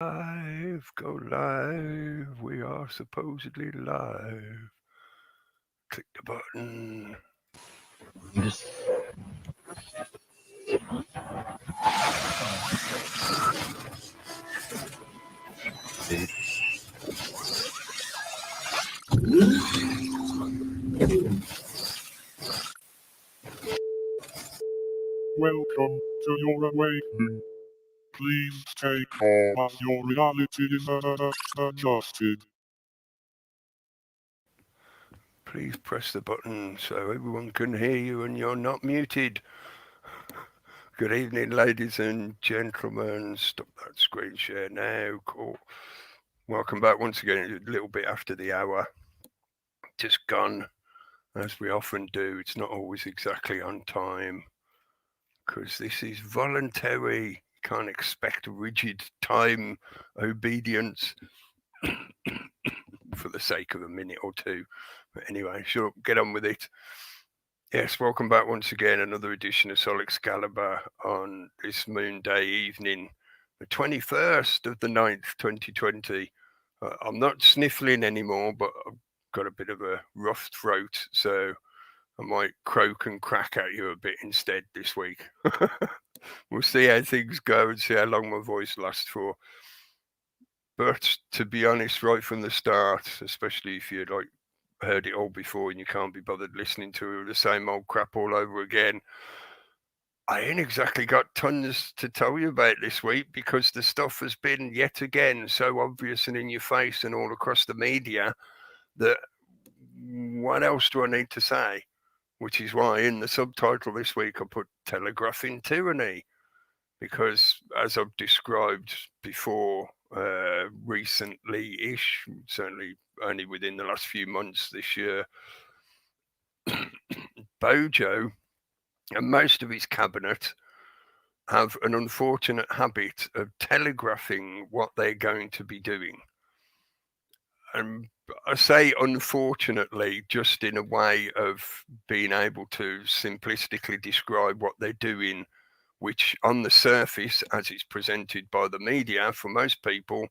Live, go live. We are supposedly live. Click the button. Just see. Welcome to your awakening. Please take form as your reality is adjusted. Please press the button so everyone can hear you and you're not muted. Good evening, ladies and gentlemen. Stop that screen share now. Cool. Welcome back once again. A little bit after the hour. Just gone, as we often do. It's not always exactly on time because this is voluntary. Can't expect rigid time obedience for the sake of a minute or two. But anyway, sure, get on with it. Yes, welcome back once again. Another edition of Sol Excalibre on this moon day evening, the 21st of the 9th, 2020. I'm not sniffling anymore, but I've got a bit of a rough throat, so I might croak and crack at you a bit instead this week. We'll see how things go and see how long my voice lasts for. But to be honest, right from the start, especially if you'd like heard it all before and you can't be bothered listening to the same old crap all over again, I ain't exactly got tons to tell you about this week because the stuff has been yet again so obvious and in your face and all across the media that what else do I need to say? Which is why in the subtitle this week I put telegraphing tyranny, because as I've described before, recently-ish, certainly only within the last few months this year, Bojo and most of his cabinet have an unfortunate habit of telegraphing what they're going to be doing. And I say unfortunately just in a way of being able to simplistically describe what they're doing, which on the surface, as it's presented by the media, for most people,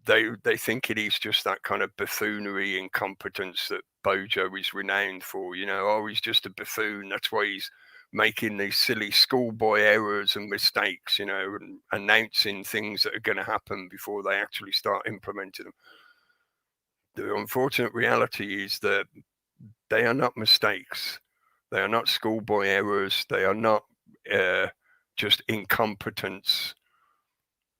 they think it is just that kind of buffoonery incompetence that Bojo is renowned for. You know, oh, he's just a buffoon. That's why he's making these silly schoolboy errors and mistakes, you know, and announcing things that are going to happen before they actually start implementing them. The unfortunate reality is that they are not mistakes. They are not schoolboy errors. They are not just incompetence.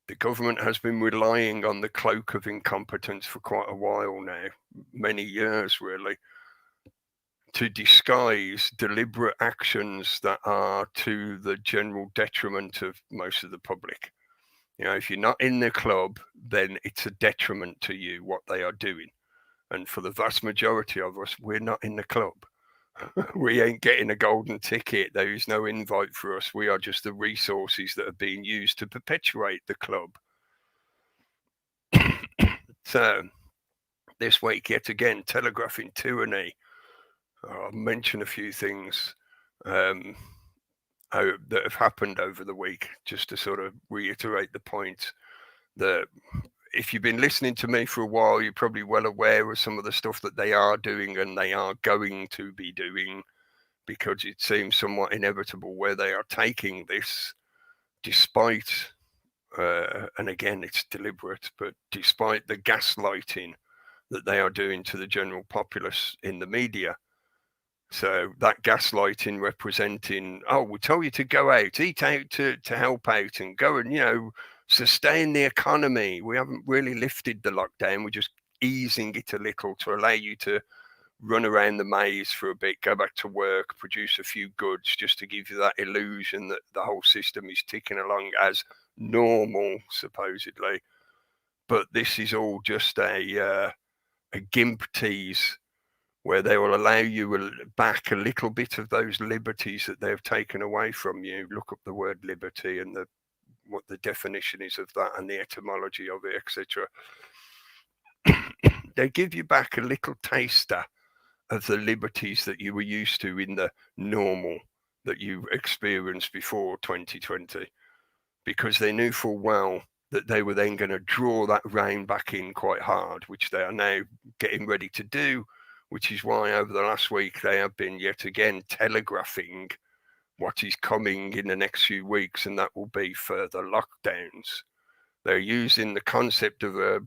The government has been relying on the cloak of incompetence for quite a while now, many years really, to disguise deliberate actions that are to the general detriment of most of the public. You know, if you're not in the club, then it's a detriment to you what they are doing. And for the vast majority of us, we're not in the club. We ain't getting a golden ticket. There is no invite for us. We are just the resources that are being used to perpetuate the club. So, this week, yet again, telegraphing tyranny. I'll mention a few things that have happened over the week, just to sort of reiterate the point that if you've been listening to me for a while, you're probably well aware of some of the stuff that they are doing and they are going to be doing, because it seems somewhat inevitable where they are taking this, despite, and again, it's deliberate, but despite the gaslighting that they are doing to the general populace in the media. So that gaslighting representing, oh, we'll tell you to go out, eat out to help out and go and, you know, sustain the economy. We haven't really lifted the lockdown. We're just easing it a little to allow you to run around the maze for a bit, go back to work, produce a few goods, just to give you that illusion that the whole system is ticking along as normal, supposedly. But this is all just a gimp tease where they will allow you back a little bit of those liberties that they've taken away from you. Look up the word liberty and what the definition is of that and the etymology of it, etc. They give you back a little taster of the liberties that you were used to in the normal that you experienced before 2020, because they knew full well that they were then going to draw that rein back in quite hard, which they are now getting ready to do, which is why over the last week they have been yet again telegraphing what is coming in the next few weeks, and that will be further lockdowns. They're using the concept of a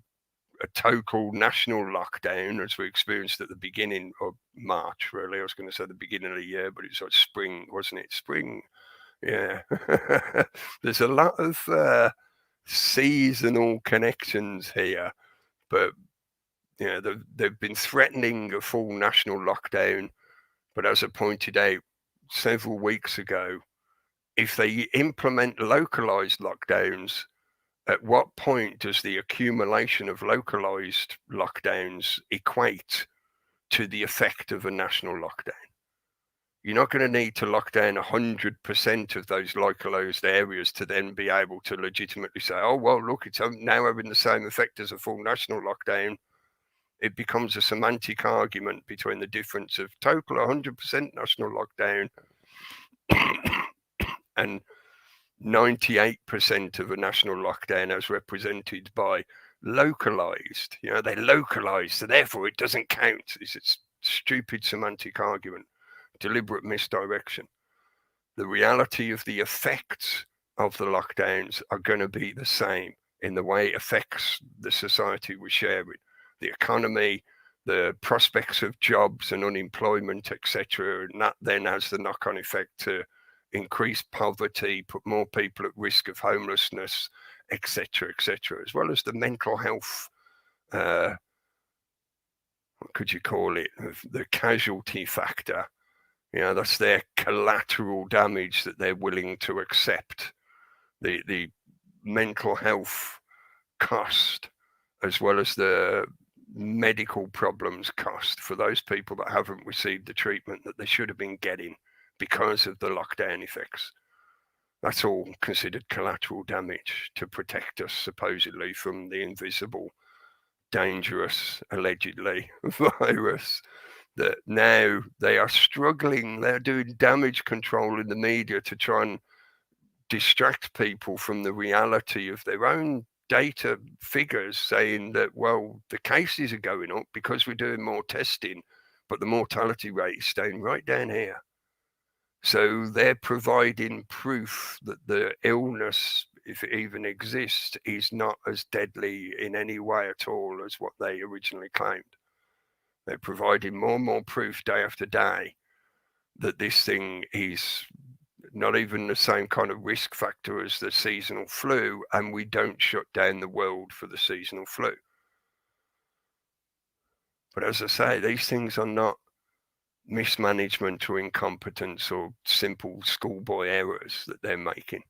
total national lockdown, as we experienced at the beginning of March, really. I was going to say the beginning of the year, but it's like spring, wasn't it? Spring, yeah. There's a lot of seasonal connections here, but they've been threatening a full national lockdown. But as I pointed out several weeks ago, if they implement localized lockdowns, at what point does the accumulation of localized lockdowns equate to the effect of a national lockdown? You're not going to need to lock down 100% of those localized areas to then be able to legitimately say, oh, well, look, it's now having the same effect as a full national lockdown. It becomes a semantic argument between the difference of total 100% national lockdown and 98% of a national lockdown as represented by localized. They're localized, so therefore it doesn't count. It's a stupid semantic argument, deliberate misdirection. The reality of the effects of the lockdowns are going to be the same in the way it affects the society we share with, the economy, the prospects of jobs and unemployment, etc. And that then has the knock-on effect to increase poverty, put more people at risk of homelessness, etc., as well as the mental health, what could you call it, the casualty factor. That's their collateral damage that they're willing to accept, the mental health cost, as well as the medical problems cost for those people that haven't received the treatment that they should have been getting because of the lockdown effects. That's all considered collateral damage to protect us, supposedly, from the invisible, dangerous, allegedly, virus that now they are struggling. They're doing damage control in the media to try and distract people from the reality of their own data figures, saying that, well, the cases are going up because we're doing more testing, but the mortality rate is staying right down here. So they're providing proof that the illness, if it even exists, is not as deadly in any way at all as what they originally claimed. They're providing more and more proof day after day that this thing is not even the same kind of risk factor as the seasonal flu, and we don't shut down the world for the seasonal flu. But as I say, these things are not mismanagement or incompetence or simple schoolboy errors that they're making.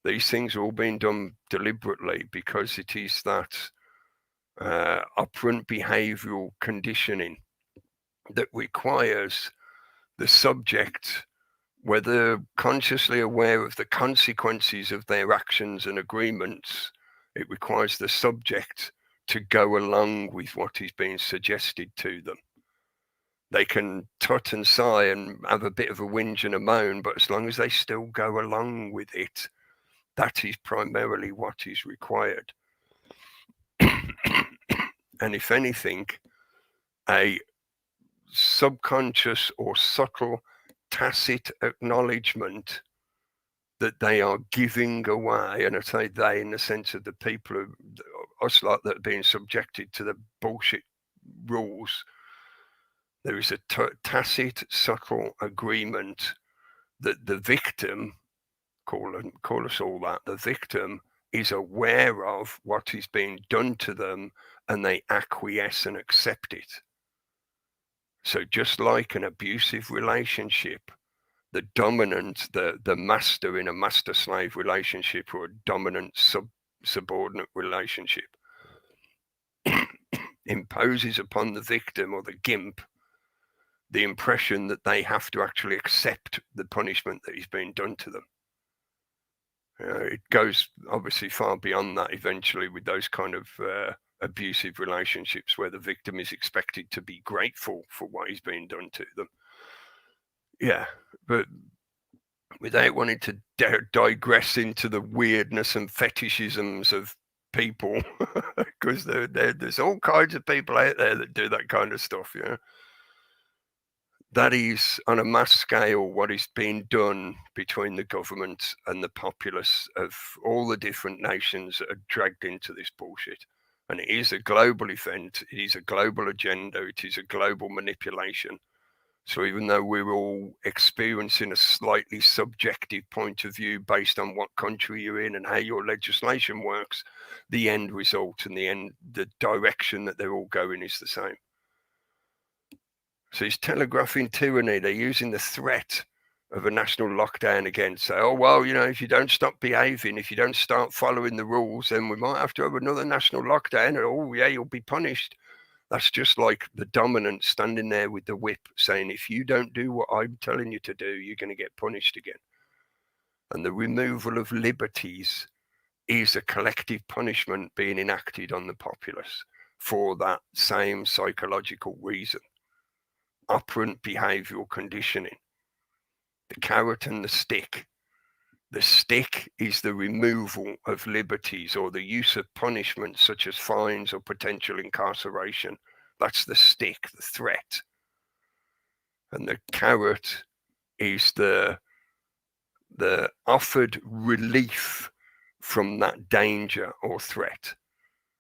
These things are all being done deliberately because it is that operant behavioral conditioning that requires the subject, whether consciously aware of the consequences of their actions and agreements, it requires the subject to go along with what is being suggested to them. They can tut and sigh and have a bit of a whinge and a moan, but as long as they still go along with it, that is primarily what is required. And if anything, a subconscious or subtle tacit acknowledgement that they are giving away, and I say they in the sense of the people, us lot that are being subjected to the bullshit rules, there is a tacit, subtle agreement that the victim, call us all that, the victim is aware of what is being done to them and they acquiesce and accept it. So just like an abusive relationship, the dominant, the master in a master-slave relationship or a dominant subordinate relationship imposes upon the victim or the gimp the impression that they have to actually accept the punishment that is being done to them. It goes obviously far beyond that eventually with those kind of abusive relationships where the victim is expected to be grateful for what is being done to them. Yeah, but without wanting to digress into the weirdness and fetishisms of people, because there's all kinds of people out there that do that kind of stuff, that is on a mass scale what is being done between the government and the populace of all the different nations that are dragged into this bullshit. And it is a global event, it is a global agenda, it is a global manipulation. So even though we're all experiencing a slightly subjective point of view based on what country you're in and how your legislation works, the end result and the direction that they're all going is the same. So it's telegraphing tyranny. They're using the threat of a national lockdown again. Say, oh, well, if you don't stop behaving, if you don't start following the rules, then we might have to have another national lockdown. And, oh, yeah, you'll be punished. That's just like the dominant standing there with the whip saying, if you don't do what I'm telling you to do, you're going to get punished again. And the removal of liberties is a collective punishment being enacted on the populace for that same psychological reason. Operant behavioral conditioning. The carrot and the stick. The stick is the removal of liberties or the use of punishment such as fines or potential incarceration. That's the stick, the threat. And the carrot is the offered relief from that danger or threat.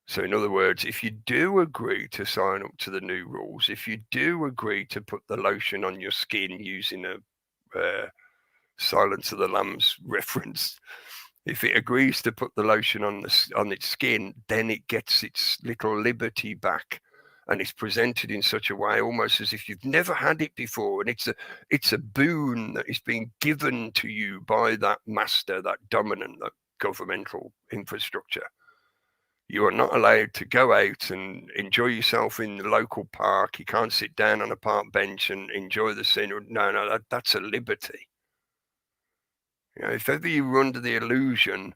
So in other words, if you do agree to sign up to the new rules, if you do agree to put the lotion on your skin using a Silence of the Lambs reference, if it agrees to put the lotion on its skin, then it gets its little liberty back, and it's presented in such a way almost as if you've never had it before, and it's a boon that is being given to you by that master, that dominant, that governmental infrastructure. You are not allowed to go out and enjoy yourself in the local park. You can't sit down on a park bench and enjoy the scenery. No, that's a liberty. If ever you were under the illusion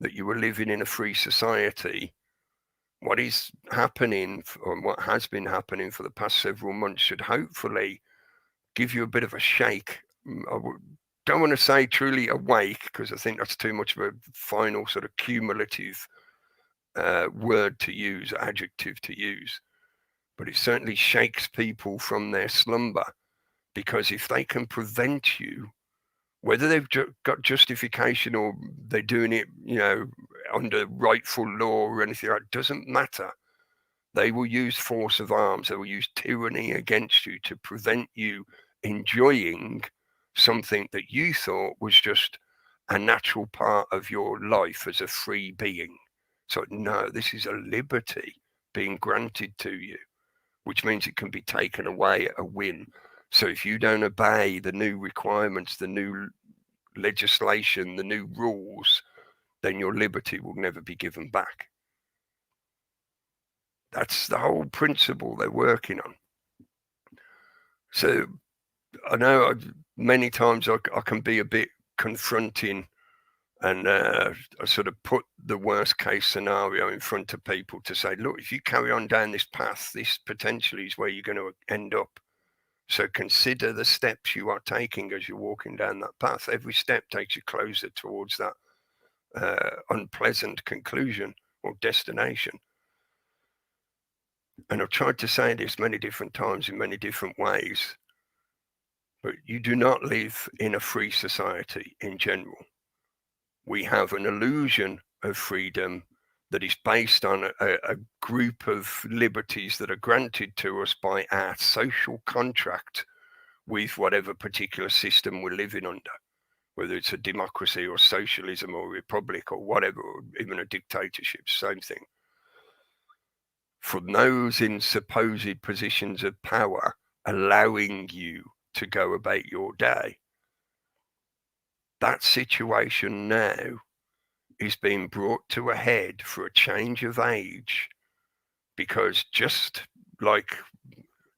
that you were living in a free society, what is happening, or what has been happening for the past several months, should hopefully give you a bit of a shake. I don't want to say truly awake, because I think that's too much of a final sort of cumulative word to use, adjective to use. But it certainly shakes people from their slumber, because if they can prevent you, whether they've got justification or they're doing it, under rightful law or anything like that, doesn't matter. They will use force of arms. They will use tyranny against you to prevent you enjoying something that you thought was just a natural part of your life as a free being. So no, this is a liberty being granted to you, which means it can be taken away at a whim. So if you don't obey the new requirements, the new legislation, the new rules, then your liberty will never be given back. That's the whole principle they're working on. So I know many times I can be a bit confronting, and I sort of put the worst case scenario in front of people to say, look, if you carry on down this path, this potentially is where you're going to end up. So consider the steps you are taking as you're walking down that path. Every step takes you closer towards that unpleasant conclusion or destination. And I've tried to say this many different times in many different ways, but you do not live in a free society in general. We have an illusion of freedom that is based on a group of liberties that are granted to us by our social contract with whatever particular system we're living under, whether it's a democracy or socialism or republic or whatever, or even a dictatorship, same thing. For those in supposed positions of power allowing you to go about your day, that situation now is being brought to a head for a change of age, because just like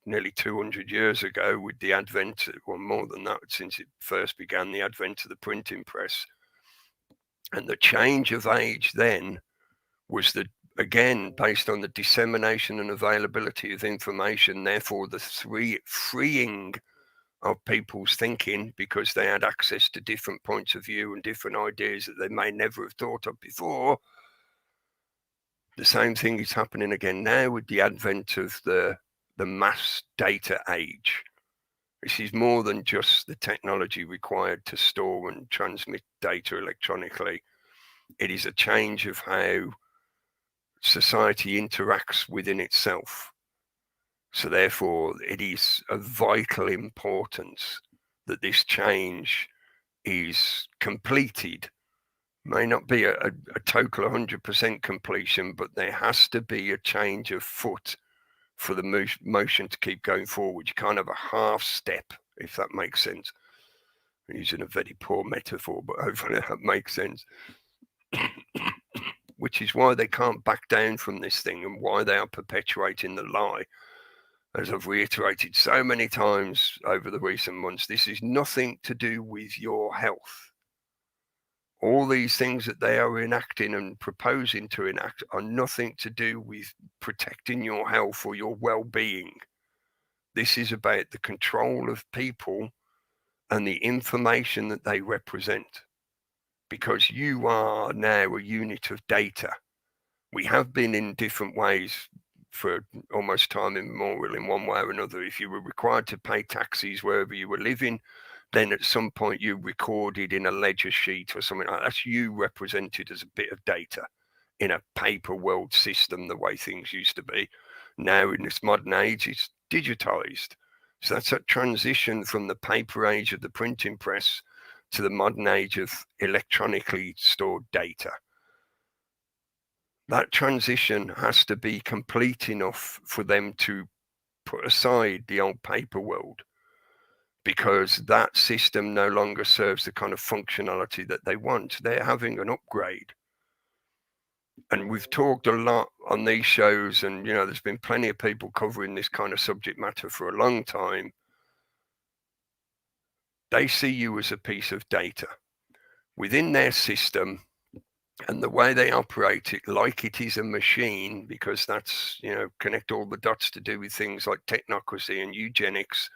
nearly 200 years ago with the advent, or more than that, since it first began, the advent of the printing press, and the change of age then was again based on the dissemination and availability of information, therefore the freeing of people's thinking because they had access to different points of view and different ideas that they may never have thought of before. The same thing is happening again now with the advent of the mass data age. This is more than just the technology required to store and transmit data electronically. It is a change of how society interacts within itself. So therefore, it is of vital importance that this change is completed. May not be a total 100% completion, but there has to be a change of foot for the motion to keep going forward. You can't have a half step, if that makes sense. I'm using a very poor metaphor, but hopefully that makes sense. Which is why they can't back down from this thing and why they are perpetuating the lie. As I've reiterated so many times over the recent months, this is nothing to do with your health. All these things that they are enacting and proposing to enact are nothing to do with protecting your health or your well-being. This is about the control of people and the information that they represent, because you are now a unit of data. We have been in different ways for almost time immemorial in one way or another. If you were required to pay taxes wherever you were living, then at some point you recorded in a ledger sheet or something like that. That's you represented as a bit of data in a paper world system, the way things used to be. Now in this modern age, it's digitized. So that's a transition from the paper age of the printing press to the modern age of electronically stored data. That transition has to be complete enough for them to put aside the old paper world, because that system no longer serves the kind of functionality that they want. They're having an upgrade. And we've talked a lot on these shows, and there's been plenty of people covering this kind of subject matter for a long time. They see you as a piece of data within their system, and the way they operate it like it is a machine, because that's, connect all the dots to do with things like technocracy and eugenics,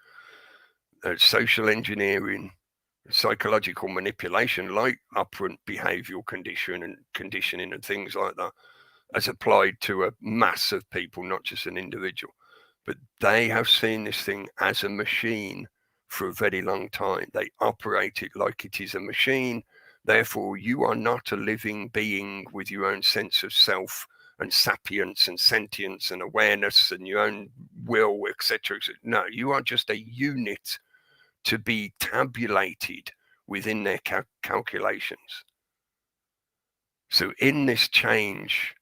social engineering, psychological manipulation, like operant behavioral conditioning and things like that, as applied to a mass of people, not just an individual. But they have seen this thing as a machine for a very long time. They operate it like it is a machine. Therefore, you are not a living being with your own sense of self and sapience and sentience and awareness and your own will, etc. No, you are just a unit to be tabulated within their calculations. So in this change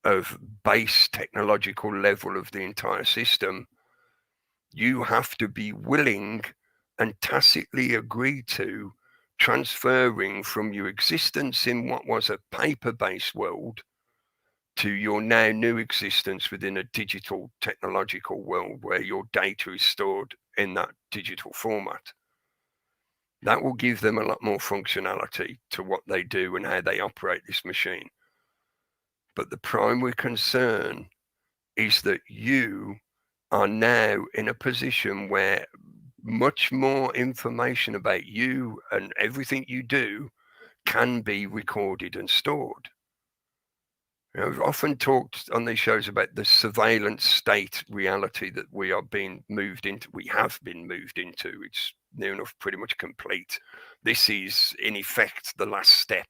of base technological level of the entire system, you have to be willing and tacitly agree to transferring from your existence in what was a paper-based world to your now new existence within a digital technological world where your data is stored in that digital format. That will give them a lot more functionality to what they do and how they operate this machine. But the primary concern is that you are now in a position where much more information about you and everything you do can be recorded and stored. I've often talked on these shows about the surveillance state reality that we are being moved into. We have been moved into. It's near enough pretty much complete. This is in effect the last step.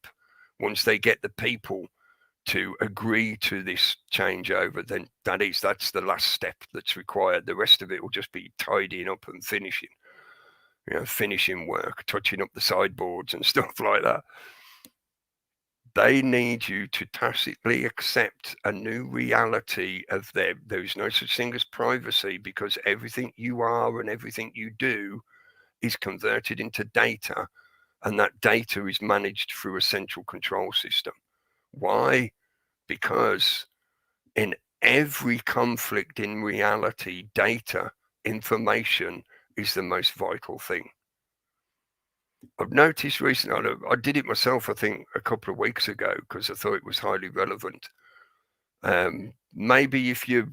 Once they get the people to agree to this changeover, then that's the last step that's required. The rest of it will just be tidying up and finishing, finishing work, touching up the sideboards and stuff like that. They need you to tacitly accept a new reality of there's no such thing as privacy, because everything you are and everything you do is converted into data, and that data is managed through a central control system. Why? Because in every conflict in reality, data, information is the most vital thing. I've noticed recently, I did it myself, I think, a couple of weeks ago, because I thought it was highly relevant. Maybe if you're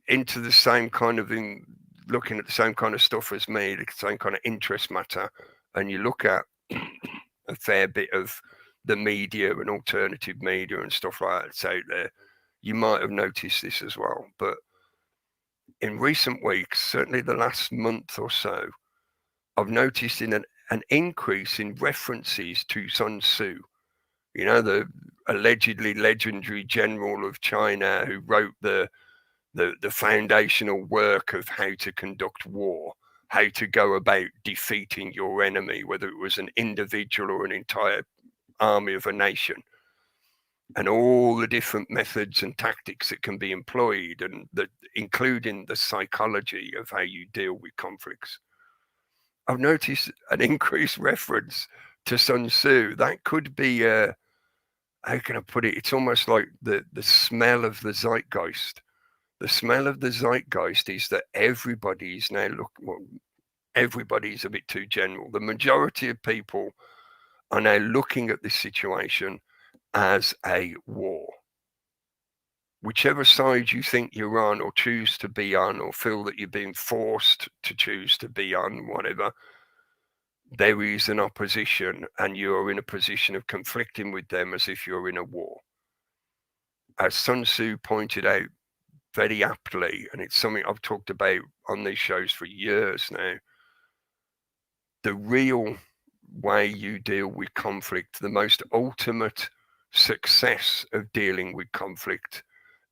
into the same kind of thing, looking at the same kind of stuff as me, the same kind of interest matter, and you look at a fair bit of the media and alternative media and stuff like that that's out there, you might have noticed this as well. But in recent weeks, certainly the last month or so, I've noticed an increase in references to Sun Tzu, you know, the allegedly legendary general of China who wrote the foundational work of how to conduct war, how to go about defeating your enemy, whether it was an individual or an entire army of a nation, and all the different methods and tactics that can be employed, and including the psychology of how you deal with conflicts. I've noticed an increased reference to Sun Tzu. That could be, how can I put it? It's almost like the smell of the zeitgeist. The smell of the zeitgeist is that everybody's now everybody's a bit too general. The majority of people are now looking at this situation as a war. Whichever side you think you're on or choose to be on, or feel that you're being forced to choose to be on, whatever, there is an opposition and you're in a position of conflicting with them as if you're in a war. As Sun Tzu pointed out very aptly, and it's something I've talked about on these shows for years now, the real way you deal with conflict, the most ultimate success of dealing with conflict,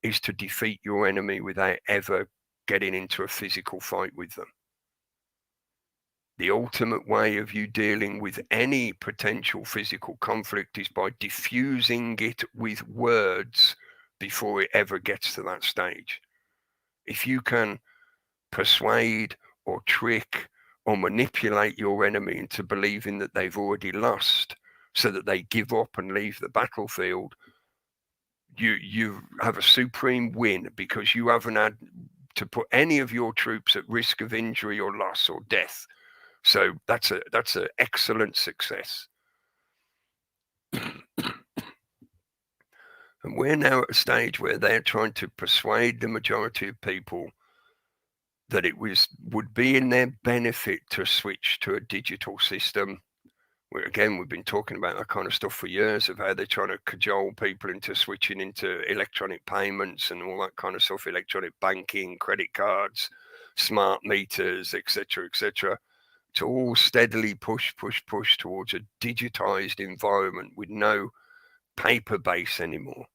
is to defeat your enemy without ever getting into a physical fight with them. The ultimate way of you dealing with any potential physical conflict is by diffusing it with words before it ever gets to that stage. If you can persuade or trick or manipulate your enemy into believing that they've already lost so that they give up and leave the battlefield, you have a supreme win, because you haven't had to put any of your troops at risk of injury or loss or death. So that's an excellent success. And we're now at a stage where they're trying to persuade the majority of people that it would be in their benefit to switch to a digital system. Again, we've been talking about that kind of stuff for years, of how they're trying to cajole people into switching into electronic payments and all that kind of stuff, electronic banking, credit cards, smart meters, etc., etc. To all steadily push towards a digitized environment with no paper base anymore.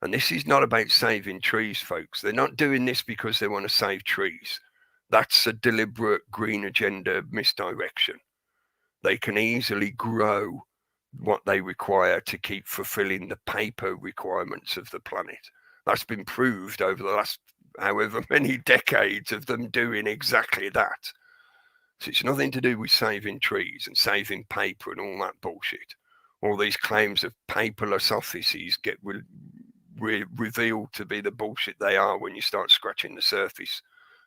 And this is not about saving trees, folks. They're not doing this because they want to save trees. That's a deliberate green agenda misdirection. They can easily grow what they require to keep fulfilling the paper requirements of the planet. That's been proved over the last however many decades of them doing exactly that. So it's nothing to do with saving trees and saving paper and all that bullshit. All these claims of paperless offices get revealed to be the bullshit they are when you start scratching the surface.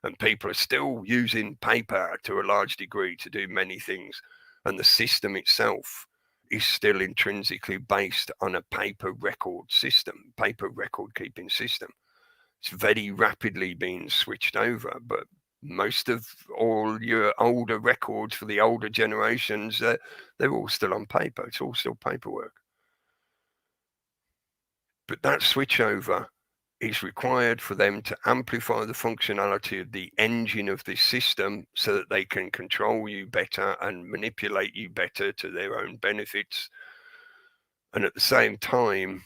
And people are still using paper to a large degree to do many things. And the system itself is still intrinsically based on a paper record system, paper record keeping system. It's very rapidly being switched over, but most of all your older records for the older generations, they're all still on paper. It's all still paperwork. But that switchover is required for them to amplify the functionality of the engine of this system so that they can control you better and manipulate you better to their own benefits. And at the same time,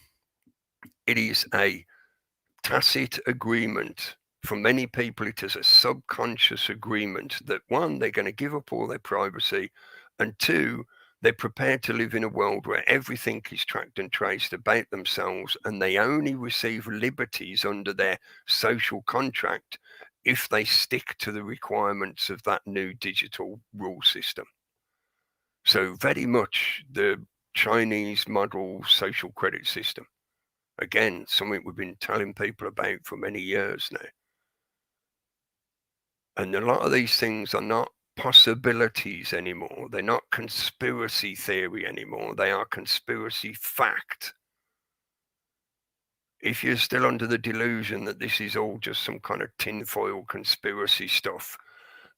it is a tacit agreement. For many people, it is a subconscious agreement that, one, they're going to give up all their privacy, and two, they're prepared to live in a world where everything is tracked and traced about themselves, and they only receive liberties under their social contract if they stick to the requirements of that new digital rule system. So very much the Chinese model social credit system. Again, something we've been telling people about for many years now. And a lot of these things are not possibilities anymore. They're not conspiracy theory anymore. They are conspiracy fact. If you're still under the delusion that this is all just some kind of tinfoil conspiracy stuff,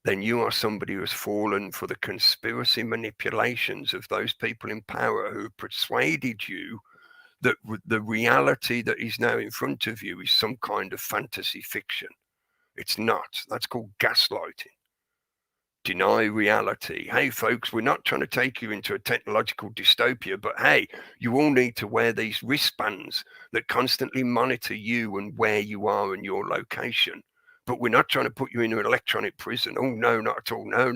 then you are somebody who has fallen for the conspiracy manipulations of those people in power who have persuaded you that the reality that is now in front of you is some kind of fantasy fiction. It's not. That's called gaslighting. Deny reality. Hey, folks, we're not trying to take you into a technological dystopia, but hey, you all need to wear these wristbands that constantly monitor you and where you are and your location. But we're not trying to put you into an electronic prison. Oh, no, not at all. No.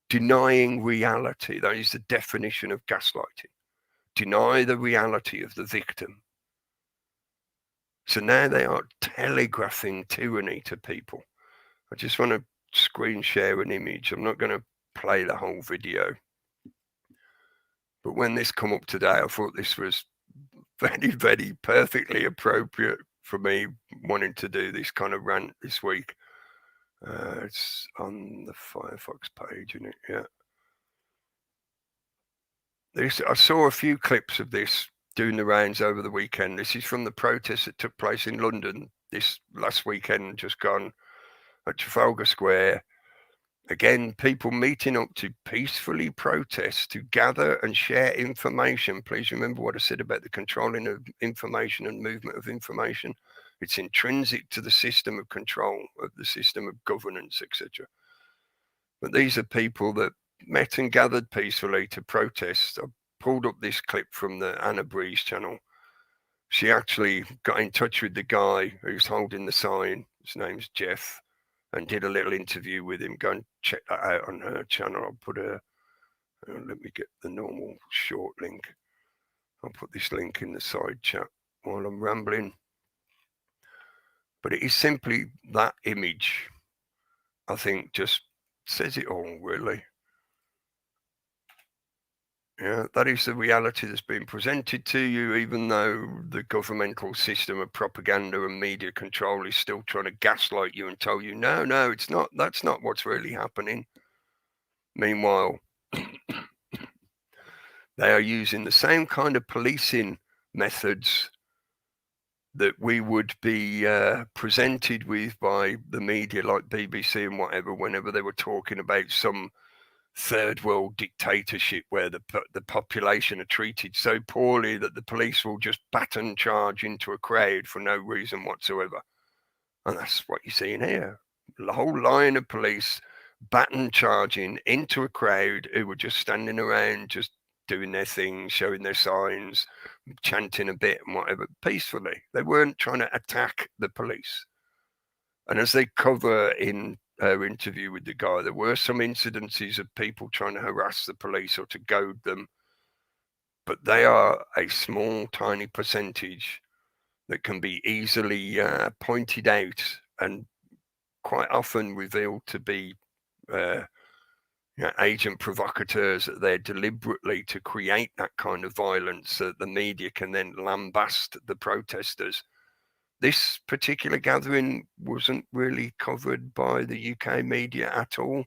Denying reality. That is the definition of gaslighting. Deny the reality of the victim. So now they are telegraphing tyranny to people. I just want to screen share an image. I'm not going to play the whole video. But when this come up today, I thought this was very, very perfectly appropriate for me wanting to do this kind of rant this week. It's on the Firefox page, isn't it? Yeah. I saw a few clips of this doing the rounds over the weekend. This is from the protest that took place in London this last weekend, just gone, at Trafalgar Square. Again, people meeting up to peacefully protest, to gather and share information. Please remember what I said about the controlling of information and movement of information. It's intrinsic to the system of control, of the system of governance, etc. But these are people that met and gathered peacefully to protest. I pulled up this clip from the Anna Breeze channel. She actually got in touch with the guy who's holding the sign. His name's Jeff, and did a little interview with him. Go and check that out on her channel. I'll put let me get the normal short link. I'll put this link in the side chat while I'm rambling. But it is simply that image, I think, just says it all, really. Yeah, that is the reality that's been presented to you, even though the governmental system of propaganda and media control is still trying to gaslight you and tell you, no, it's not. That's not what's really happening. Meanwhile, they are using the same kind of policing methods that we would be presented with by the media like BBC and whatever, whenever they were talking about some third world dictatorship where the population are treated so poorly that the police will just baton charge into a crowd for no reason whatsoever. And that's what you're seeing here. The whole line of police baton charging into a crowd who were just standing around, just doing their thing, showing their signs, chanting a bit and whatever, peacefully. They weren't trying to attack the police. And as they cover in her interview with the guy, there were some incidences of people trying to harass the police or to goad them, but they are a small, tiny percentage that can be easily pointed out and quite often revealed to be agent provocateurs, that they're deliberately to create that kind of violence so that the media can then lambast the protesters. This particular gathering wasn't really covered by the UK media at all.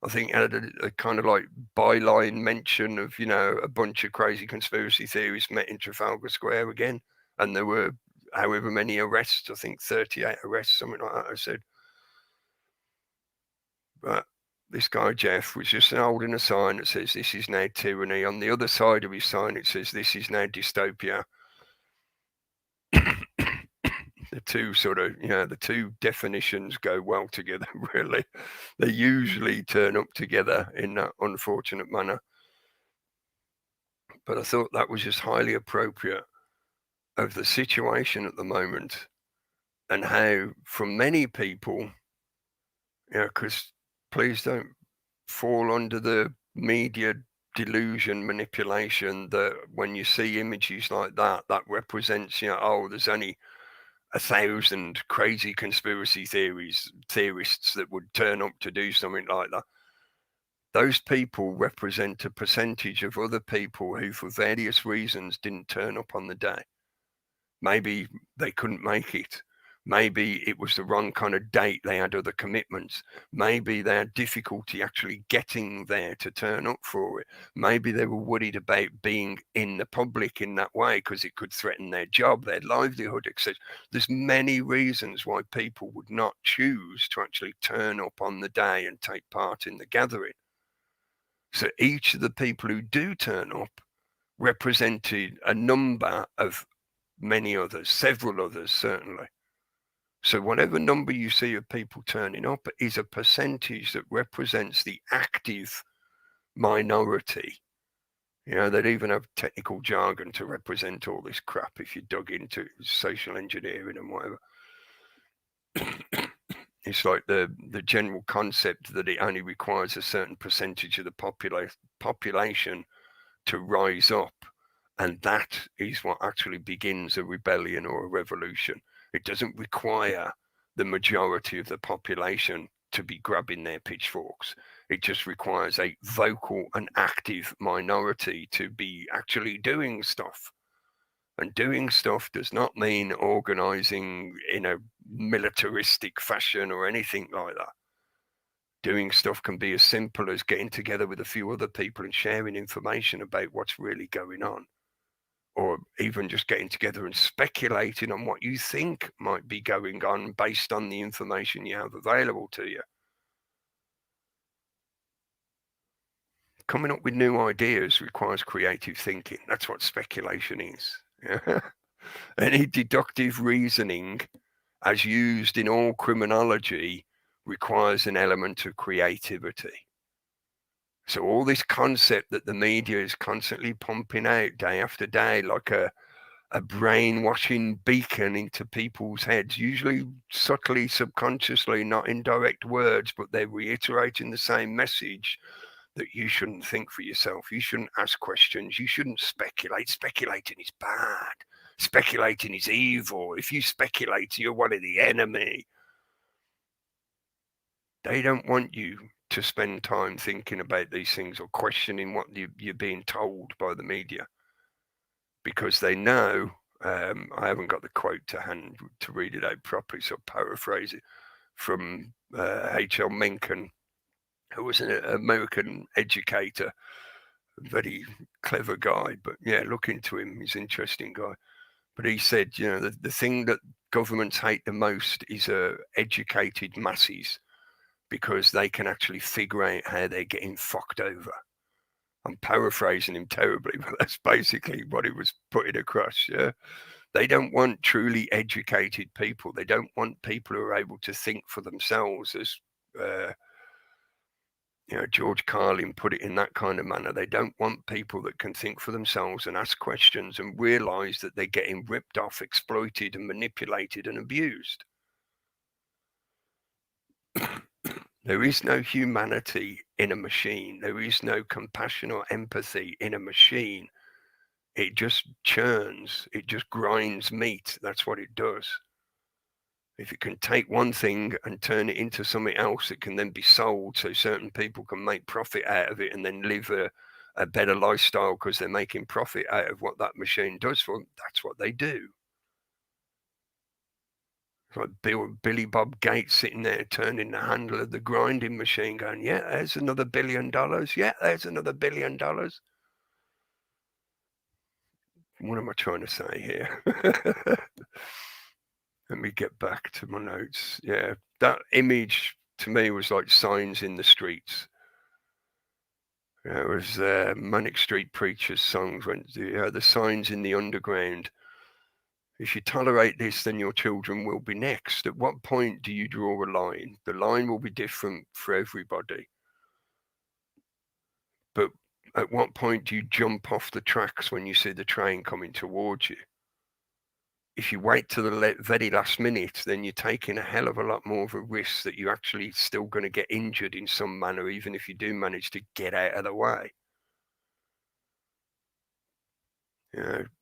I think it had a kind of like byline mention of, a bunch of crazy conspiracy theories met in Trafalgar Square again. And there were however many arrests, I think 38 arrests, something like that, I said. But this guy, Jeff, was just holding a sign that says, "This is now tyranny." On the other side of his sign, it says, "This is now dystopia." The two the two definitions go well together, really. They usually turn up together in that unfortunate manner. But I thought that was just highly appropriate of the situation at the moment and how, for many people, because please don't fall under the media delusion manipulation that when you see images like that represents, there's only 1,000 crazy conspiracy theorists that would turn up to do something like that. Those people represent a percentage of other people who, for various reasons, didn't turn up on the day. Maybe they couldn't make it. Maybe it was the wrong kind of date. They had other commitments. Maybe they had difficulty actually getting there to turn up for it. Maybe they were worried about being in the public in that way because it could threaten their job, their livelihood, etc. There's many reasons why people would not choose to actually turn up on the day and take part in the gathering. So each of the people who do turn up represented a number of many others, several others certainly. So whatever number you see of people turning up is a percentage that represents the active minority. You know, they'd even have technical jargon to represent all this crap if you dug into social engineering and whatever. It's like the general concept that it only requires a certain percentage of the population to rise up, and that is what actually begins a rebellion or a revolution. It doesn't require the majority of the population to be grabbing their pitchforks. It just requires a vocal and active minority to be actually doing stuff. And doing stuff does not mean organizing in a militaristic fashion or anything like that. Doing stuff can be as simple as getting together with a few other people and sharing information about what's really going on. Or even just getting together and speculating on what you think might be going on based on the information you have available to you. Coming up with new ideas requires creative thinking. That's what speculation is. Any deductive reasoning, as used in all criminology, requires an element of creativity. So all this concept that the media is constantly pumping out day after day, like a brainwashing beacon into people's heads, usually subtly, subconsciously, not in direct words, but they're reiterating the same message that you shouldn't think for yourself. You shouldn't ask questions. You shouldn't speculate. Speculating is bad. Speculating is evil. If you speculate, you're one of the enemy. They don't want you to spend time thinking about these things or questioning what you're being told by the media, because they know, I haven't got the quote to hand to read it out properly, so I'll paraphrase it from H.L. Mencken, who was an American educator, a very clever guy, but yeah, look into him, he's an interesting guy. But he said, you know, the thing that governments hate the most is educated masses, because they can actually figure out how they're getting fucked over. I'm paraphrasing him terribly, but that's basically what he was putting across. Yeah, they don't want truly educated people. They don't want people who are able to think for themselves, as George Carlin put it in that kind of manner. They don't want people that can think for themselves and ask questions and realize that they're getting ripped off, exploited, and manipulated and abused. There is no humanity in a machine. There is no compassion or empathy in a machine. It just churns. It just grinds meat. That's what it does. If it can take one thing and turn it into something else, it can then be sold so certain people can make profit out of it and then live a better lifestyle because they're making profit out of what that machine does for them. That's what they do. Like Billy Bob Gates sitting there turning the handle of the grinding machine going, yeah, there's another $1 billion. Yeah, there's another $1 billion. What am I trying to say here? Let me get back to my notes. Yeah, that image to me was like signs in the streets. It was Manic Street Preachers' songs when the signs in the underground. If you tolerate this, then your children will be next. At what point do you draw a line? The line will be different for everybody. But at what point do you jump off the tracks when you see the train coming towards you? If you wait to the very last minute, then you're taking a hell of a lot more of a risk that you're actually still going to get injured in some manner, even if you do manage to get out of the way.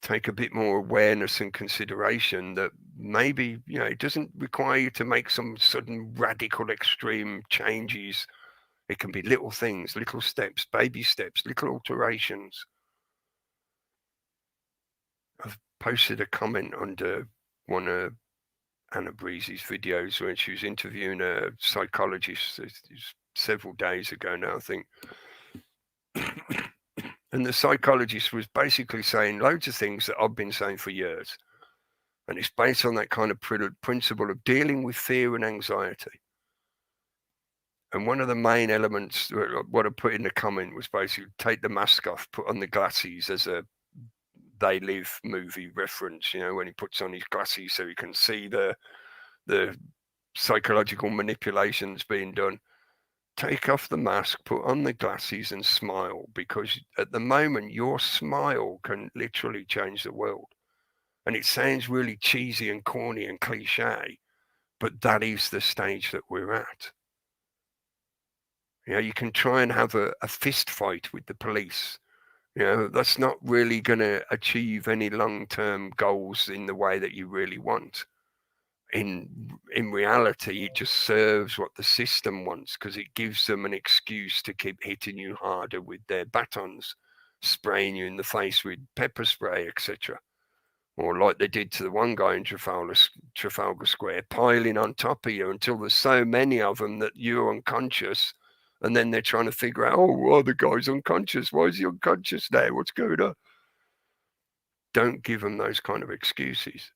Take a bit more awareness and consideration that maybe, it doesn't require you to make some sudden radical extreme changes. It can be little things, little steps, baby steps, little alterations. I've posted a comment under one of Anna Breezy's videos when she was interviewing a psychologist several days ago now, I think. And the psychologist was basically saying loads of things that I've been saying for years. And it's based on that kind of principle of dealing with fear and anxiety. And one of the main elements, what I put in the comment, was basically take the mask off, put on the glasses, as a They Live movie reference, when he puts on his glasses so he can see the psychological manipulations being done. Take off the mask, put on the glasses and smile, because at the moment your smile can literally change the world. And it sounds really cheesy and corny and cliche, but that is the stage that we're at. You can try and have a fist fight with the police. That's not really going to achieve any long-term goals in the way that you really want. In reality, it just serves what the system wants, because it gives them an excuse to keep hitting you harder with their batons, spraying you in the face with pepper spray, etc. Or like they did to the one guy in Trafalgar Square, piling on top of you until there's so many of them that you're unconscious, and then they're trying to figure out, the guy's unconscious. Why is he unconscious now? What's going on? Don't give them those kind of excuses.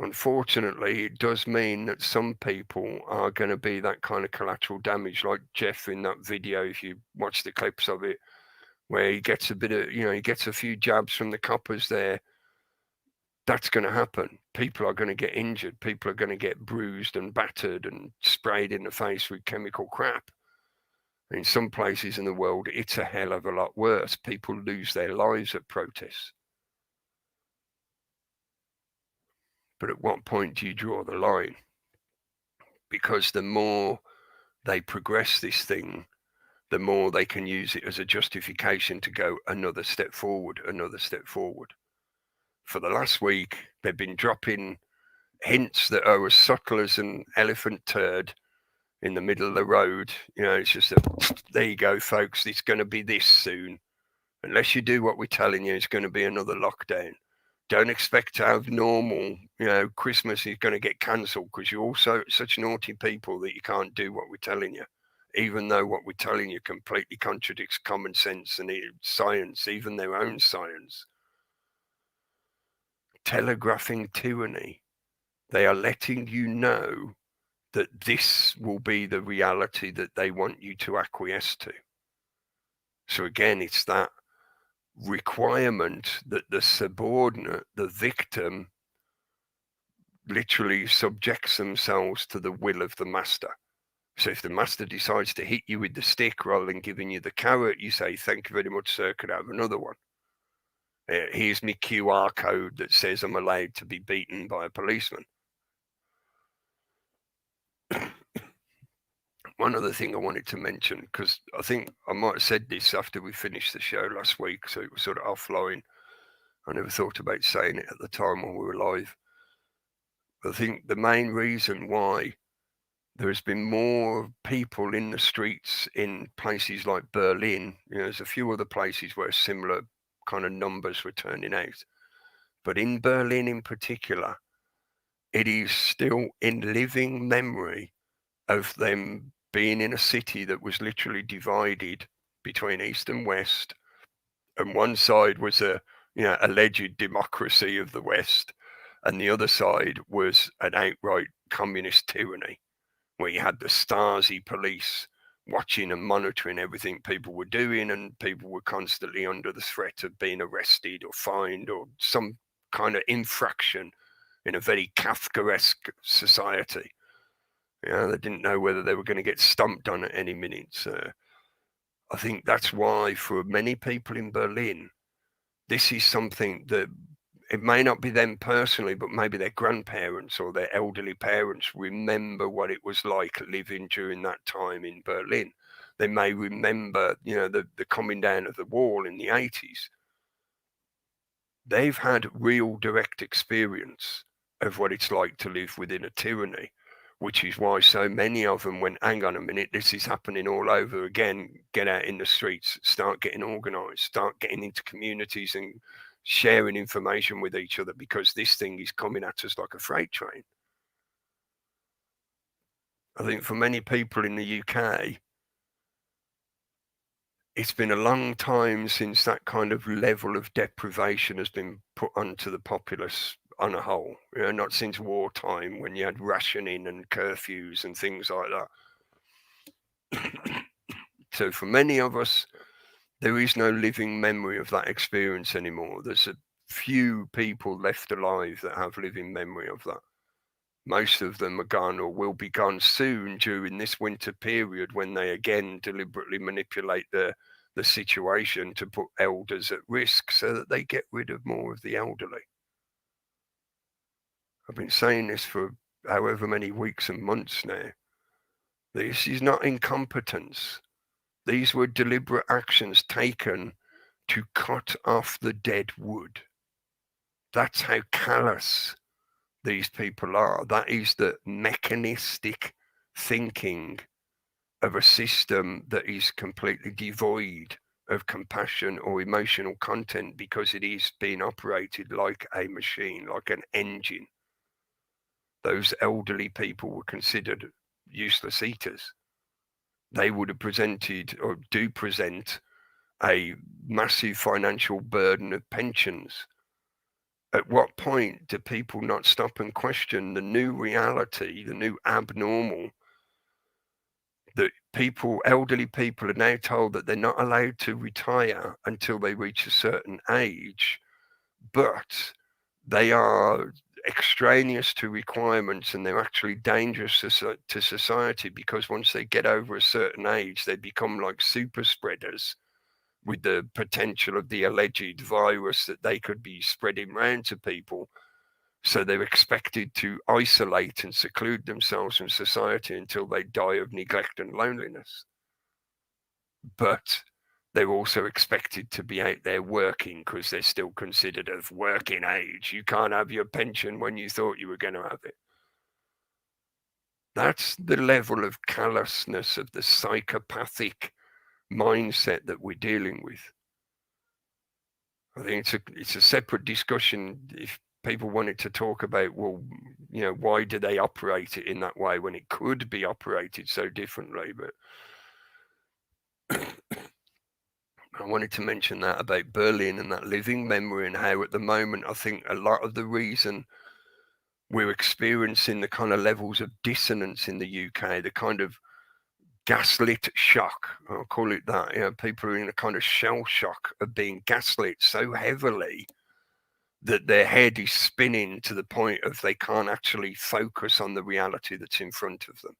Unfortunately, it does mean that some people are going to be that kind of collateral damage, like Jeff in that video, if you watch the clips of it, where he gets a bit of, he gets a few jabs from the coppers there. That's going to happen. People are going to get injured. People are going to get bruised and battered and sprayed in the face with chemical crap. In some places in the world, it's a hell of a lot worse. People lose their lives at protests. But at what point do you draw the line? Because the more they progress this thing, the more they can use it as a justification to go another step forward, another step forward. For the last week, they've been dropping hints that are as subtle as an elephant turd in the middle of the road. It's just there you go, folks. It's going to be this soon. Unless you do what we're telling you, it's going to be another lockdown. Don't expect to have normal, Christmas is going to get cancelled because you're also such naughty people that you can't do what we're telling you, even though what we're telling you completely contradicts common sense and science, even their own science. Telegraphing tyranny. They are letting you know that this will be the reality that they want you to acquiesce to. So again, it's that requirement that the subordinate, the victim, literally subjects themselves to the will of the master. So if the master decides to hit you with the stick rather than giving you the carrot, you say, thank you very much, sir, could I have another one? Here's my QR code that says I'm allowed to be beaten by a policeman. One other thing I wanted to mention, because I think I might have said this after we finished the show last week, so it was sort of offline. I never thought about saying it at the time when we were live. I think the main reason why there's been more people in the streets in places like Berlin, there's a few other places where similar kind of numbers were turning out. But in Berlin in particular, it is still in living memory of them being in a city that was literally divided between East and West. And one side was a alleged democracy of the West, and the other side was an outright communist tyranny, where you had the Stasi police watching and monitoring everything people were doing, and people were constantly under the threat of being arrested or fined or some kind of infraction in a very Kafkaesque society. They didn't know whether they were going to get stomped on at any minute. So I think that's why for many people in Berlin, this is something that it may not be them personally, but maybe their grandparents or their elderly parents remember what it was like living during that time in Berlin. They may remember, the coming down of the wall in the 80s. They've had real direct experience of what it's like to live within a tyranny, which is why so many of them went, hang on a minute, this is happening all over again. Get out in the streets, start getting organised, start getting into communities and sharing information with each other because this thing is coming at us like a freight train. I think for many people in the UK, it's been a long time since that kind of level of deprivation has been put onto the populace on a whole. You know, not since wartime when you had rationing and curfews and things like that. So for many of us, there is no living memory of that experience anymore. There's a few people left alive that have living memory of that. Most of them are gone or will be gone soon during this winter period when they again deliberately manipulate the situation to put elders at risk so that they get rid of more of the elderly. I've been saying this for however many weeks and months now. This is not incompetence. These were deliberate actions taken to cut off the dead wood. That's how callous these people are. That is the mechanistic thinking of a system that is completely devoid of compassion or emotional content because it is being operated like a machine, like an engine. Those elderly people were considered useless eaters. They would have presented or do present a massive financial burden of pensions. At what point do people not stop and question the new reality, the new abnormal, that elderly people are now told that they're not allowed to retire until they reach a certain age, but they are extraneous to requirements and they're actually dangerous to society because once they get over a certain age, they become like super spreaders with the potential of the alleged virus that they could be spreading around to people. So they're expected to isolate and seclude themselves from society until they die of neglect and loneliness. But they're also expected to be out there working because they're still considered of working age. You can't have your pension when you thought you were going to have it. That's the level of callousness of the psychopathic mindset that we're dealing with. I think it's a separate discussion if people wanted to talk about, well, you know, why do they operate it in that way when it could be operated so differently? But I wanted to mention that about Berlin and that living memory and how at the moment I think a lot of the reason we're experiencing the kind of levels of dissonance in the UK, the kind of gaslit shock, I'll call it that. You know, people are in a kind of shell shock of being gaslit so heavily that their head is spinning to the point of they can't actually focus on the reality that's in front of them.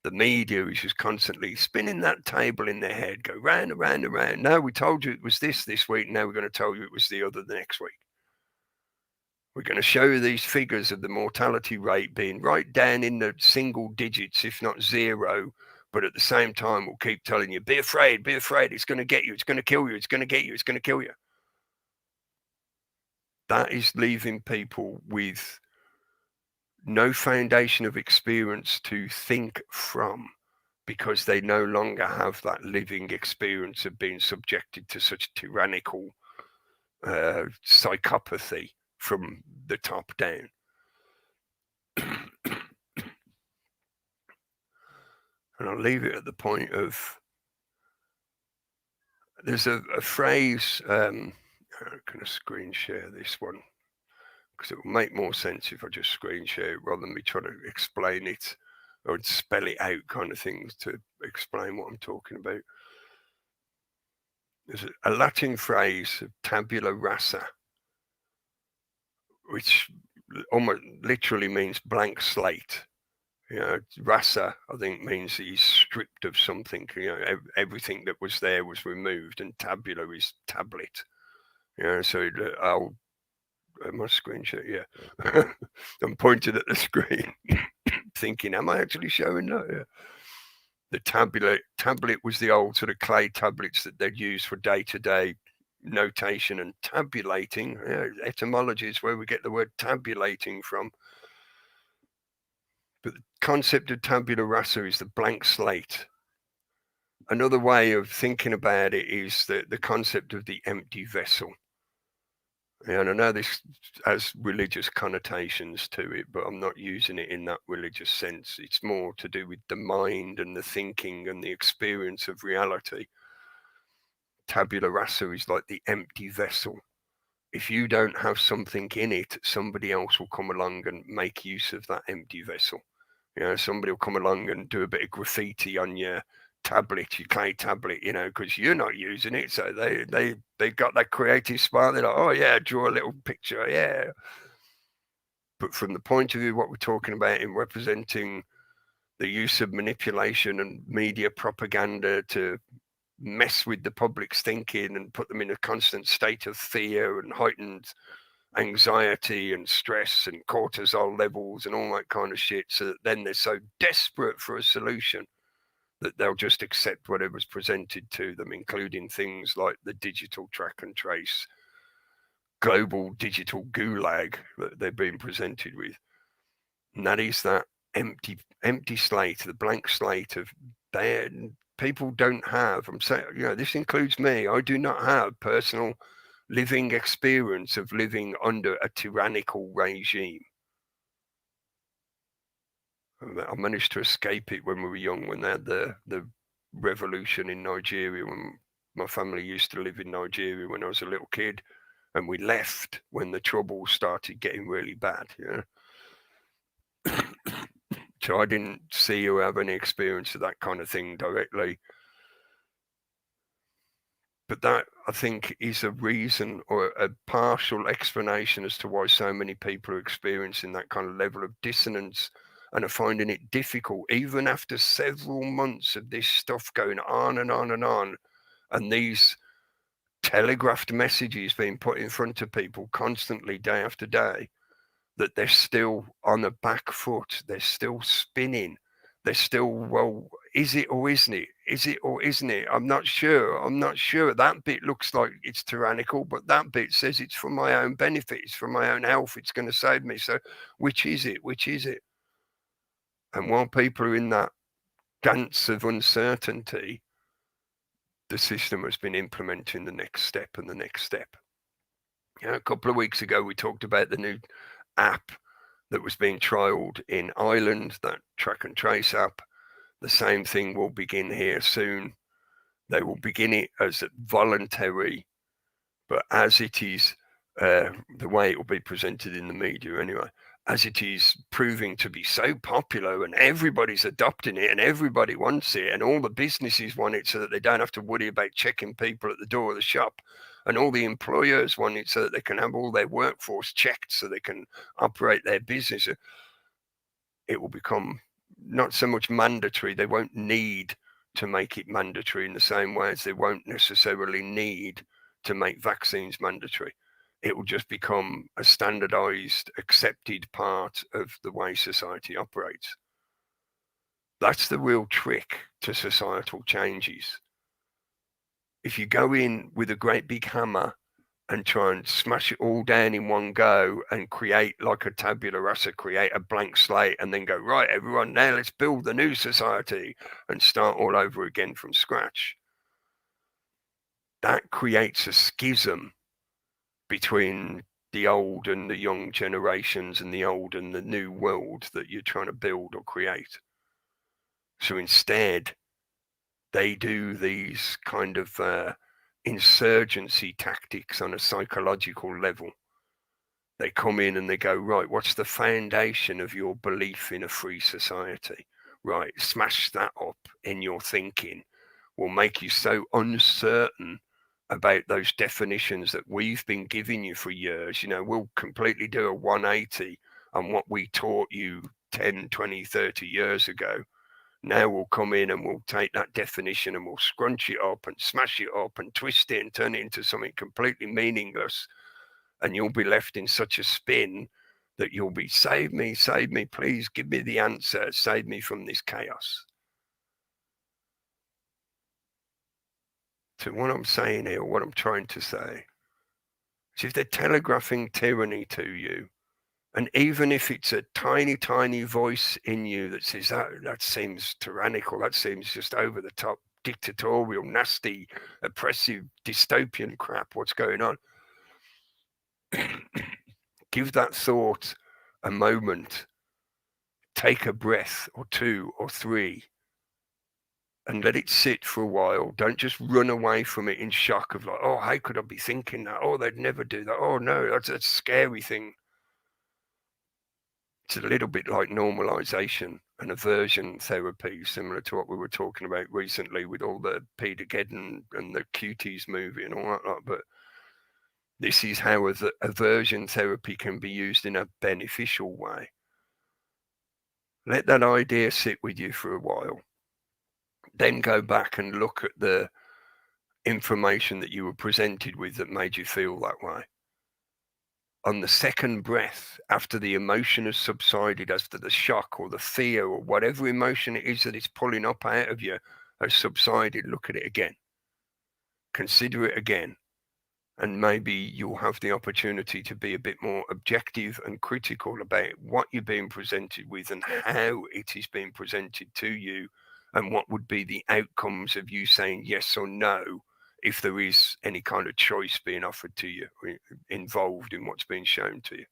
The media is just constantly spinning that table in their head, go round and round and round. No, we told you it was this week. Now we're going to tell you it was the other the next week. We're going to show you these figures of the mortality rate being right down in the single digits, if not zero. But at the same time, we'll keep telling you, be afraid, it's going to get you, it's going to kill you, it's going to get you, it's going to kill you. That is leaving people with no foundation of experience to think from because they no longer have that living experience of being subjected to such tyrannical psychopathy from the top down. And I'll leave it at the point of, there's a phrase, I'm going to screen share this one because it will make more sense if I just screen share it rather than me trying to explain it or spell it out kind of things to explain what I'm talking about. There's a Latin phrase, tabula rasa, which almost literally means blank slate. You know, rasa, I think, means he's stripped of something. You know, everything that was there was removed, and tabula is tablet. You know, so I'll my screen share. Yeah, I'm pointing at the screen, thinking, am I actually showing that? Yeah. The tablet was the old sort of clay tablets that they'd use for day-to-day notation and tabulating. Etymology is where we get the word tabulating from. But the concept of tabula rasa is the blank slate. Another way of thinking about it is the concept of the empty vessel. And I know this has religious connotations to it, but I'm not using it in that religious sense. It's more to do with the mind and the thinking and the experience of reality. Tabula rasa is like the empty vessel. If you don't have something in it, somebody else will come along and make use of that empty vessel. Somebody will come along and do a bit of graffiti on your tablet, your clay tablet, because you're not using it. So they got that creative spark. They're like, oh yeah, draw a little picture, yeah. But from the point of view of what we're talking about in representing the use of manipulation and media propaganda to mess with the public's thinking and put them in a constant state of fear and heightened anxiety and stress and cortisol levels and all that kind of shit, so that then they're so desperate for a solution that they'll just accept whatever's presented to them, including things like the digital track and trace, global digital gulag that they're being presented with. And that is that empty slate, the blank slate of people don't have, I'm saying, this includes me, I do not have personal living experience of living under a tyrannical regime. I managed to escape it when we were young, when they had the revolution in Nigeria, when my family used to live in Nigeria when I was a little kid, and we left when the trouble started getting really bad. So I didn't see or have any experience of that kind of thing directly. But that, I think, is a reason or a partial explanation as to why so many people are experiencing that kind of level of dissonance and are finding it difficult, even after several months of this stuff going on and on and on, and these telegraphed messages being put in front of people constantly, day after day, that they're still on the back foot, they're still spinning, they're still, well, is it or isn't it? Is it or isn't it? I'm not sure. That bit looks like it's tyrannical, but that bit says it's for my own benefit, it's for my own health, it's going to save me. So which is it? Which is it? And while people are in that dance of uncertainty, the system has been implementing the next step and the next step. A couple of weeks ago, we talked about the new app that was being trialled in Ireland, that track and trace app. The same thing will begin here soon. They will begin it as voluntary, but as it is, the way it will be presented in the media anyway, as it is proving to be so popular and everybody's adopting it and everybody wants it and all the businesses want it so that they don't have to worry about checking people at the door of the shop, and all the employers want it so that they can have all their workforce checked so they can operate their business. It will become not so much mandatory. They won't need to make it mandatory in the same way as they won't necessarily need to make vaccines mandatory. It will just become a standardized, accepted part of the way society operates. That's the real trick to societal changes. If you go in with a great big hammer and try and smash it all down in one go and create like a tabula rasa, create a blank slate, and then go, right, everyone, now let's build the new society and start all over again from scratch. That creates a schism between the old and the young generations and the old and the new world that you're trying to build or create. So instead, they do these kind of insurgency tactics on a psychological level. They come in and they go, right, what's the foundation of your belief in a free society? Right, smash that up in your thinking. Will make you so uncertain about those definitions that we've been giving you for years. We'll completely do a 180 on what we taught you 10, 20, 30 years ago. Now we'll come in and we'll take that definition and we'll scrunch it up and smash it up and twist it and turn it into something completely meaningless. And you'll be left in such a spin that you'll be, save me, please give me the answer, save me from this chaos. So what I'm saying here, what I'm trying to say, is if they're telegraphing tyranny to you, and even if it's a tiny, tiny voice in you that says, that seems tyrannical, that seems just over the top, dictatorial, nasty, oppressive, dystopian crap, what's going on? Give that thought a moment. Take a breath or two or three and let it sit for a while. Don't just run away from it in shock of like, oh, how could I be thinking that? Oh, they'd never do that. Oh, no, that's a scary thing. It's a little bit like normalization and aversion therapy, similar to what we were talking about recently with all the Peter Geddon and the Cuties movie and all that. But this is how aversion therapy can be used in a beneficial way. Let that idea sit with you for a while. Then go back and look at the information that you were presented with that made you feel that way. On the second breath, after the emotion has subsided, after the shock or the fear or whatever emotion it is that it's pulling up out of you has subsided, look at it again. Consider it again. And maybe you'll have the opportunity to be a bit more objective and critical about what you're being presented with and how it is being presented to you, and what would be the outcomes of you saying yes or no if there is any kind of choice being offered to you, involved in what's being shown to you.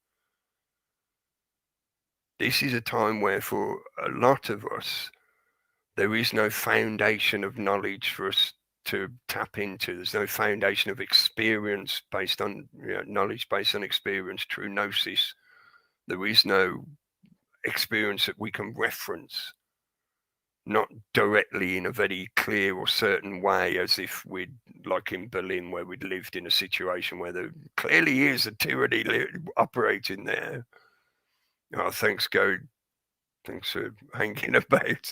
This is a time where for a lot of us, there is no foundation of knowledge for us to tap into. There's no foundation of experience based on knowledge based on experience, true gnosis. There is no experience that we can reference, not directly in a very clear or certain way, as if we'd, like in Berlin, where we'd lived in a situation where there clearly is a tyranny operating there. Oh, thanks, Goethe. Thanks for hanging about.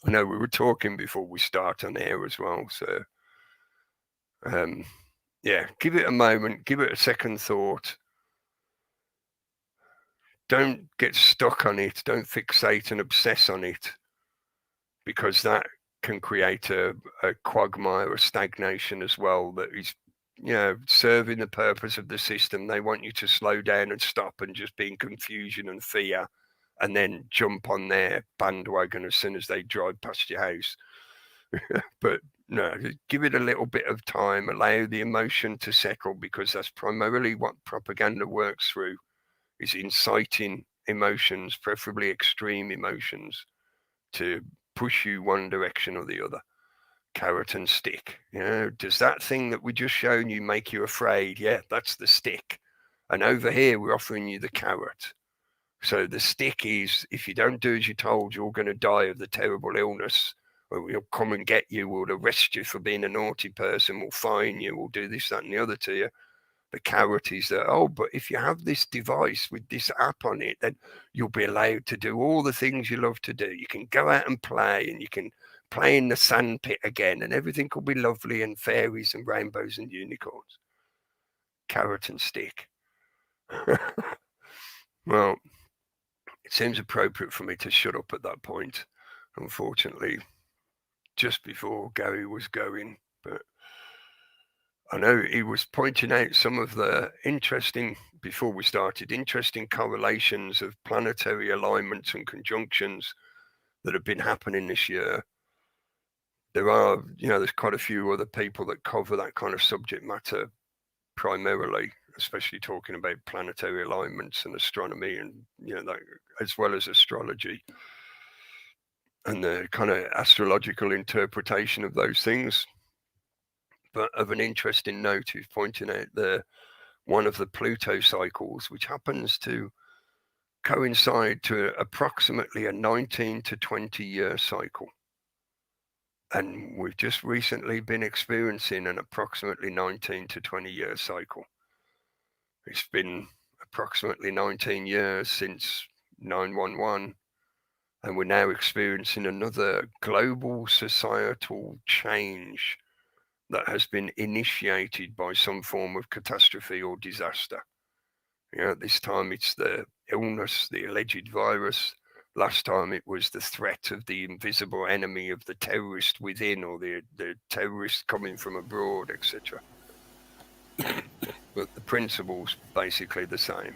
I know we were talking before we start on air as well, so yeah, give it a moment, give it a second thought. Don't get stuck on it. Don't fixate and obsess on it, because that can create a quagmire, a stagnation as well, that is, serving the purpose of the system. They want you to slow down and stop and just be in confusion and fear, and then jump on their bandwagon as soon as they drive past your house. But no, give it a little bit of time, allow the emotion to settle, because that's primarily what propaganda works through, is inciting emotions, preferably extreme emotions, to push you one direction or the other. Carrot and stick. Does that thing that we just shown you make you afraid? Yeah, that's the stick. And over here, we're offering you the carrot. So the stick is, if you don't do as you're told, you're going to die of the terrible illness. We'll come and get you, we'll arrest you for being a naughty person, we'll fine you, we'll do this, that, and the other to you. The carrot is that, oh, but if you have this device with this app on it, then you'll be allowed to do all the things you love to do. You can go out and play, and you can play in the sand pit again, and everything will be lovely, and fairies and rainbows and unicorns. Carrot and stick. Well, it seems appropriate for me to shut up at that point, unfortunately, just before Gary was going. But I know he was pointing out some of the interesting correlations of planetary alignments and conjunctions that have been happening this year. There are, there's quite a few other people that cover that kind of subject matter primarily, especially talking about planetary alignments and astronomy, and that, as well as astrology and the kind of astrological interpretation of those things. But of an interesting note, he's pointing out one of the Pluto cycles, which happens to coincide to approximately a 19 to 20 year cycle. And we've just recently been experiencing an approximately 19 to 20 year cycle. It's been approximately 19 years since 9/11, and we're now experiencing another global societal change that has been initiated by some form of catastrophe or disaster. This time it's the illness, the alleged virus. Last time it was the threat of the invisible enemy of the terrorist within, or the terrorist coming from abroad, etc. But the principle's basically the same.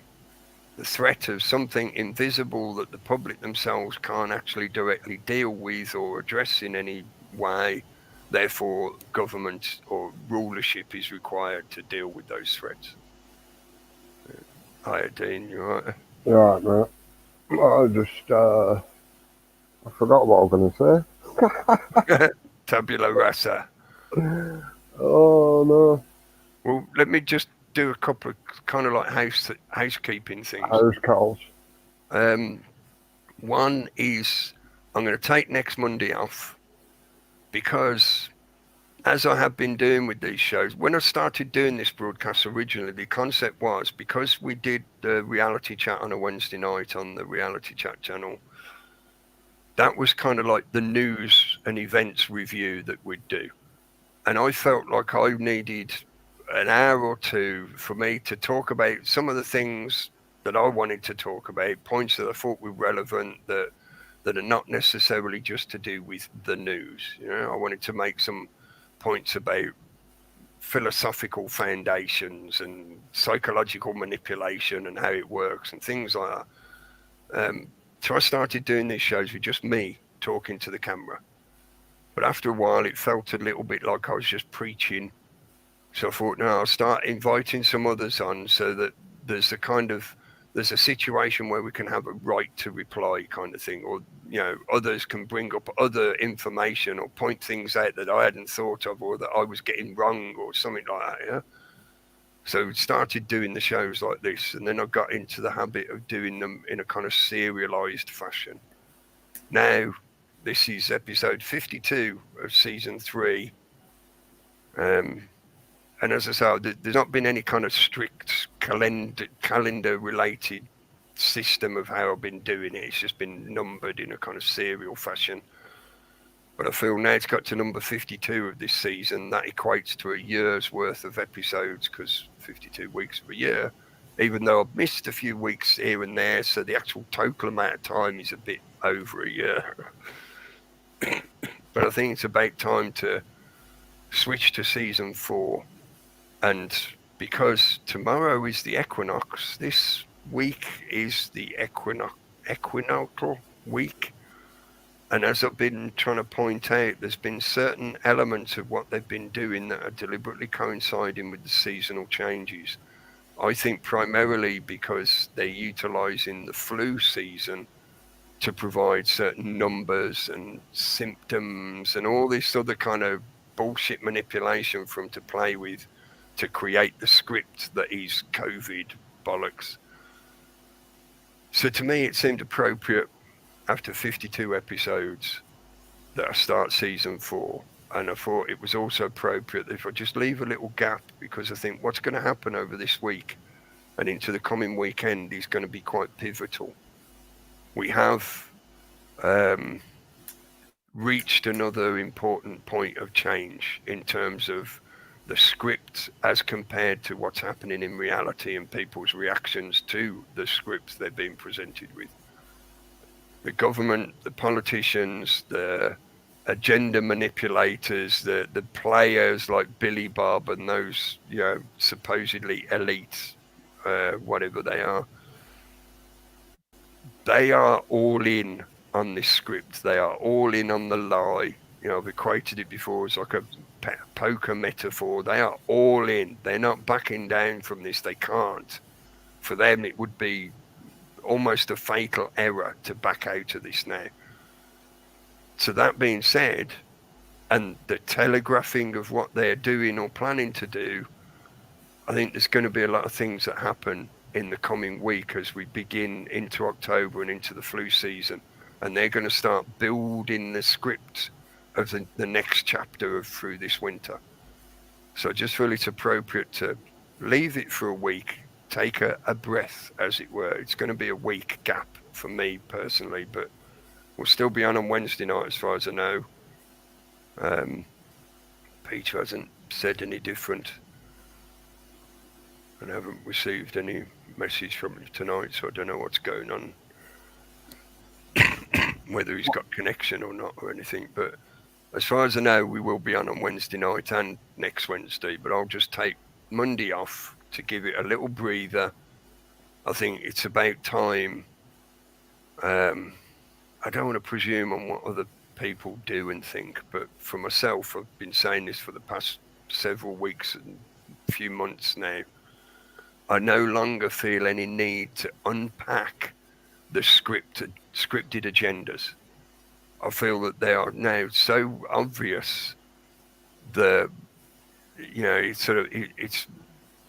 The threat of something invisible that the public themselves can't actually directly deal with or address in any way, Therefore, government or rulership is required to deal with those threats. Hi, Dean, you all right? Yeah, right, mate. I just, I forgot what I was going to say. Tabula rasa. Oh, no. Well, let me just do a couple of kind of like housekeeping things. House calls. One is I'm going to take next Monday off because, as I have been doing with these shows, when I started doing this broadcast originally, the concept was, because we did the reality chat on a Wednesday night on the reality chat channel, that was kind of like the news and events review that we'd do. And I felt like I needed an hour or two for me to talk about some of the things that I wanted to talk about, points that I thought were relevant, that are not necessarily just to do with the news. You know, I wanted to make some points about philosophical foundations and psychological manipulation and how it works and things like that. So I started doing these shows with just me talking to the camera. But after a while, it felt a little bit like I was just preaching. So I thought, no, I'll start inviting some others on so that there's a situation where we can have a right to reply kind of thing, or, you know, others can bring up other information or point things out that I hadn't thought of or that I was getting wrong or something like that, yeah? So started doing the shows like this, and then I got into the habit of doing them in a kind of serialized fashion. Now, this is episode 52 of season 3. And as I say, there's not been any kind of strict calendar-related system of how I've been doing it. It's just been numbered in a kind of serial fashion. But I feel now it's got to number 52 of this season. That equates to a year's worth of episodes, because 52 weeks of a year, even though I've missed a few weeks here and there, so the actual total amount of time is a bit over a year. But I think it's about time to switch to season 4. And because tomorrow is the equinox, this week is the equinoctial week. And as I've been trying to point out, there's been certain elements of what they've been doing that are deliberately coinciding with the seasonal changes. I think primarily because they're utilising the flu season to provide certain numbers and symptoms and all this other kind of bullshit manipulation for them to play with to create the script that is COVID bollocks. So to me, it seemed appropriate after 52 episodes that I start season 4. And I thought it was also appropriate that if I just leave a little gap, because I think what's going to happen over this week and into the coming weekend is going to be quite pivotal. We have reached another important point of change in terms of the script as compared to what's happening in reality and people's reactions to the scripts they're being presented with. The government, the politicians, the agenda manipulators, the players like Billy Bob and those, you know, supposedly elites, whatever they are all in on this script. They are all in on the lie. You know, I've equated it before as like a poker metaphor. They are all in. They're not backing down from this. They can't. For them, it would be almost a fatal error to back out of this now. So that being said, and the telegraphing of what they're doing or planning to do, I think there's going to be a lot of things that happen in the coming week as we begin into October and into the flu season. And they're going to start building the script of the next chapter of Through This Winter. So I just feel it's appropriate to leave it for a week, take a breath, as it were. It's going to be a week gap for me personally, but we'll still be on Wednesday night as far as I know. Peter hasn't said any different, and I haven't received any message from him tonight, so I don't know what's going on, whether he's got connection or not or anything. But as far as I know, we will be on Wednesday night and next Wednesday, but I'll just take Monday off to give it a little breather. I think it's about time. I don't want to presume on what other people do and think. But for myself, I've been saying this for the past several weeks and few months now. I no longer feel any need to unpack the scripted agendas. I feel that they are now so obvious. It's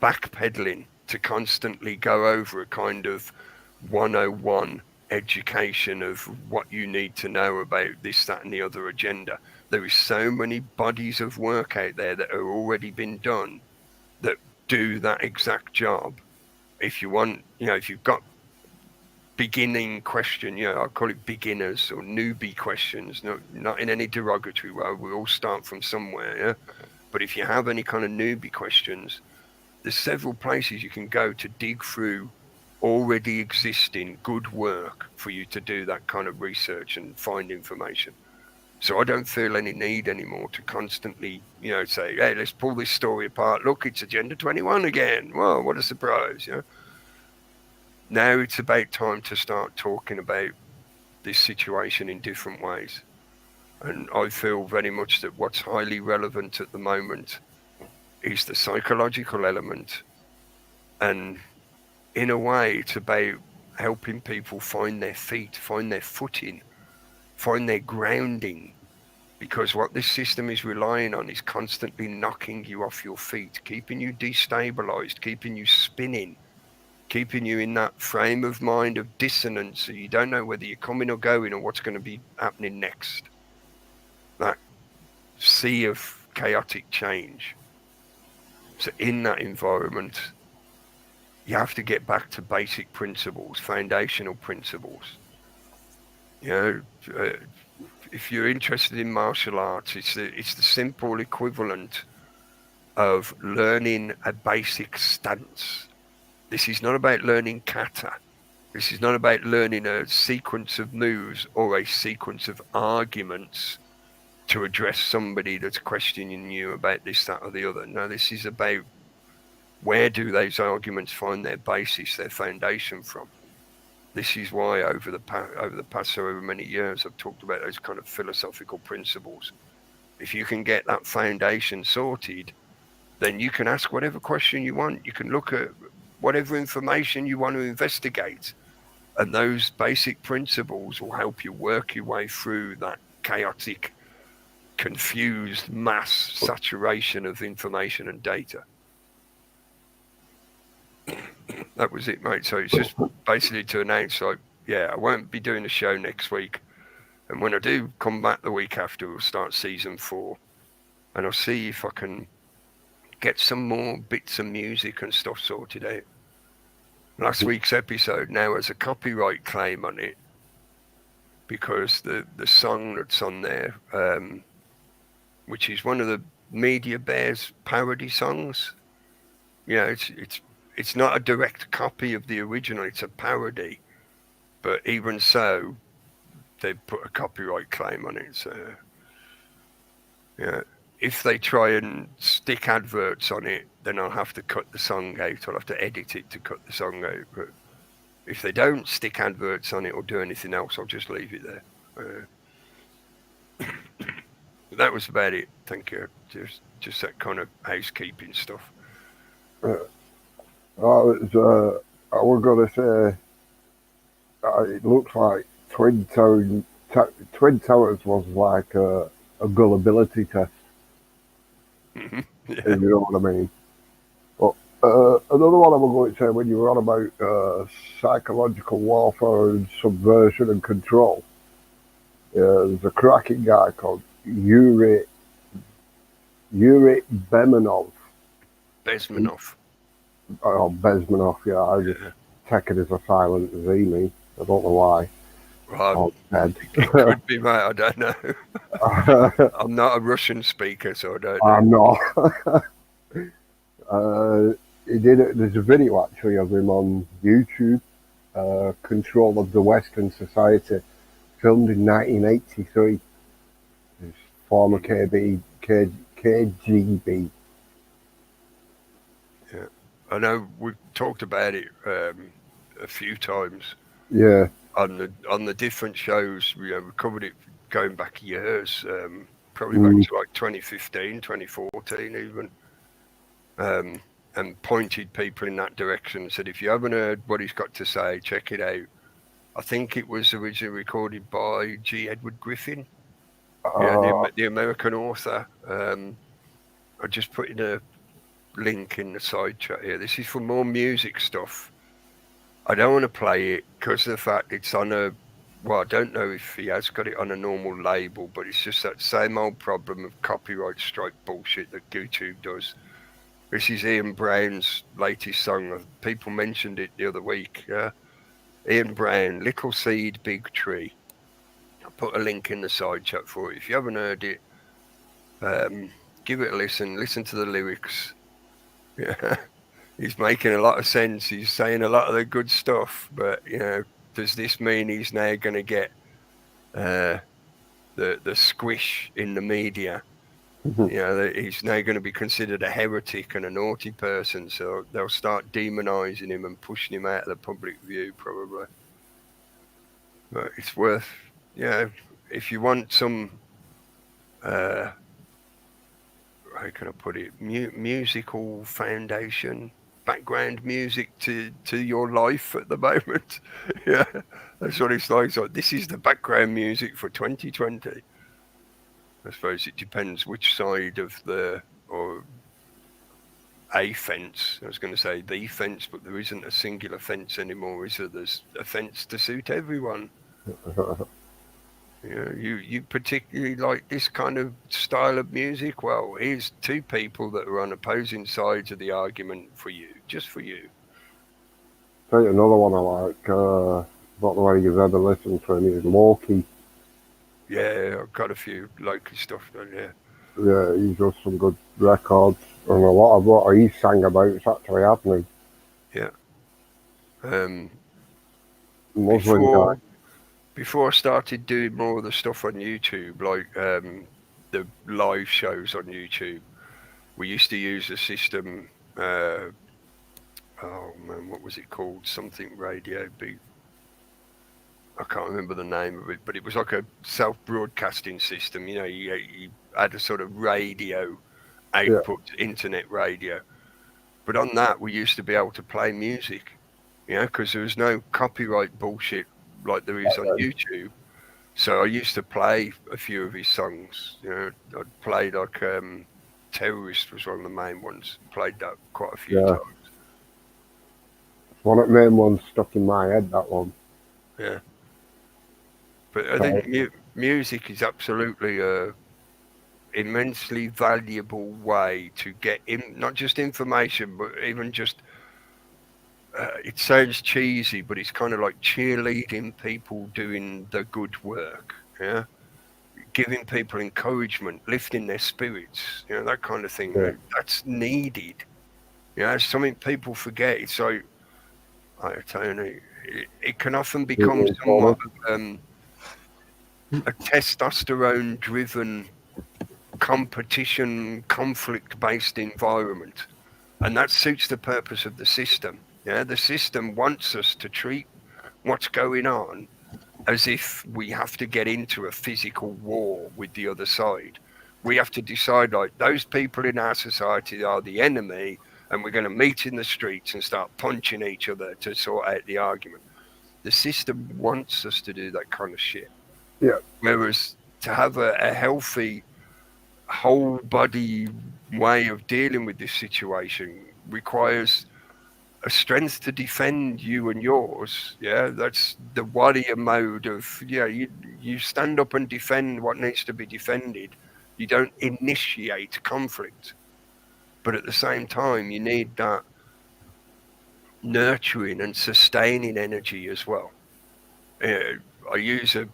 backpedaling to constantly go over a kind of 101 education of what you need to know about this, that, and the other agenda. There is so many bodies of work out there that are already been done that do that exact job. If you want, if you've got beginning question, I call it beginners or newbie questions, not in any derogatory way. We all start from somewhere, yeah. But if you have any kind of newbie questions, there's several places you can go to dig through already existing good work for you to do that kind of research and find information. So I don't feel any need anymore to constantly, say, hey, let's pull this story apart. Look, it's Agenda 21 again. Whoa, what a surprise. Now it's about time to start talking about this situation in different ways. And I feel very much that what's highly relevant at the moment is the psychological element. And in a way, it's about helping people find their feet, find their footing, find their grounding. Because what this system is relying on is constantly knocking you off your feet, keeping you destabilized, keeping you spinning, keeping you in that frame of mind of dissonance, so you don't know whether you're coming or going or what's going to be happening next. That sea of chaotic change. So in that environment, you have to get back to basic principles, foundational principles. If you're interested in martial arts, it's the simple equivalent of learning a basic stance. This is not about learning kata. This is not about learning a sequence of moves or a sequence of arguments to address somebody that's questioning you about this, that, or the other. No, this is about where do those arguments find their basis, their foundation from. This is why over the past so many years I've talked about those kind of philosophical principles. If you can get that foundation sorted, then you can ask whatever question you want. You can look at whatever information you want to investigate. And those basic principles will help you work your way through that chaotic, confused mass saturation of information and data. That was it, mate. So it's just basically to announce, I won't be doing a show next week. And when I do come back the week after, we'll start season 4. And I'll see if I can get some more bits of music and stuff sorted out. Last week's episode now has a copyright claim on it because the song that's on there, which is one of the Media Bears parody songs, it's not a direct copy of the original, it's a parody. But even so, they put a copyright claim on it. So, if they try and stick adverts on it, then I'll have to cut the song out. I'll have to edit it to cut the song out. But if they don't stick adverts on it or do anything else, I'll just leave it there. That was about it. Thank you. Just that kind of housekeeping stuff. I was going to say, it looks like Twin Towers was like a gullibility test. Mm-hmm. Yeah. If you know what I mean. But another one I was going to say, when you were on about psychological warfare and subversion and control, there's a cracking guy called Yuri Bezmenov. Bezmenov. Oh, Bezmenov, yeah. I just take it as a silent Z, me. I don't know why. Well, it could be, mate. I don't know. I'm not a Russian speaker, so I don't know. I'm not. There's a video actually of him on YouTube, Control of the Western Society, filmed in 1983. His former KGB. Yeah, I know we've talked about it a few times. Yeah. On the different shows, we covered it going back years, probably back to like 2015, 2014 even, and pointed people in that direction and said, if you haven't heard what he's got to say, check it out. I think it was originally recorded by G. Edward Griffin, the American author. I just put in a link in the side chat here. This is for more music stuff. I don't want to play it because of the fact it's on a, well, I don't know if he has got it on a normal label, but it's just that same old problem of copyright strike bullshit that YouTube does. This is Ian Brown's latest song. People mentioned it the other week. Ian Brown, Little Seed, Big Tree. I'll put a link in the side chat for it. If you haven't heard it, give it a listen. Listen to the lyrics. Yeah. He's making a lot of sense. He's saying a lot of the good stuff, but does this mean he's now going to get the squish in the media? That he's now going to be considered a heretic and a naughty person, so they'll start demonizing him and pushing him out of the public view, probably. But it's worth, if you want some, how can I put it, musical foundation, background music to your life at the moment. Yeah, that's what it's like. So this is the background music for 2020. I suppose it depends which side of or a fence. I was going to say the fence, but there isn't a singular fence anymore, is there? There's a fence to suit everyone. You particularly like this kind of style of music? Well, here's two people that are on opposing sides of the argument for you, just for you. Tell you another one I like, not the way you've ever listened to him, is Loki. Yeah, I've got a few Loki stuff done, yeah. Yeah, he does some good records, and a lot of what he sang about is actually happening. Yeah. Muslim guy. Before I started doing more of the stuff on YouTube, like the live shows on YouTube, we used to use a system, oh man, what was it called? Something Radio Beat. I can't remember the name of it, but it was like a self-broadcasting system. You had a sort of radio output, internet radio. But on that, we used to be able to play music, because there was no copyright bullshit like there is on YouTube. So I used to play a few of his songs. I'd played like Terrorist was one of the main ones. Played that quite a few times. One of the main ones stuck in my head, that one. Yeah. But I think music is absolutely a immensely valuable way to get not just information, but even just, it sounds cheesy, but it's kind of like cheerleading people doing the good work, giving people encouragement, lifting their spirits, that kind of thing. Yeah. That's needed. It's something people forget. It's like, I tell you, it can often become somewhat of, a testosterone-driven, competition, conflict-based environment, and that suits the purpose of the system. The system wants us to treat what's going on as if we have to get into a physical war with the other side. We have to decide, like, those people in our society are the enemy, and we're going to meet in the streets and start punching each other to sort out the argument. The system wants us to do that kind of shit. Yeah. Whereas to have a healthy, whole body way of dealing with this situation requires a strength to defend you and yours. That's the warrior mode of, you stand up and defend what needs to be defended. You don't initiate conflict. But at the same time, you need that nurturing and sustaining energy as well. I use a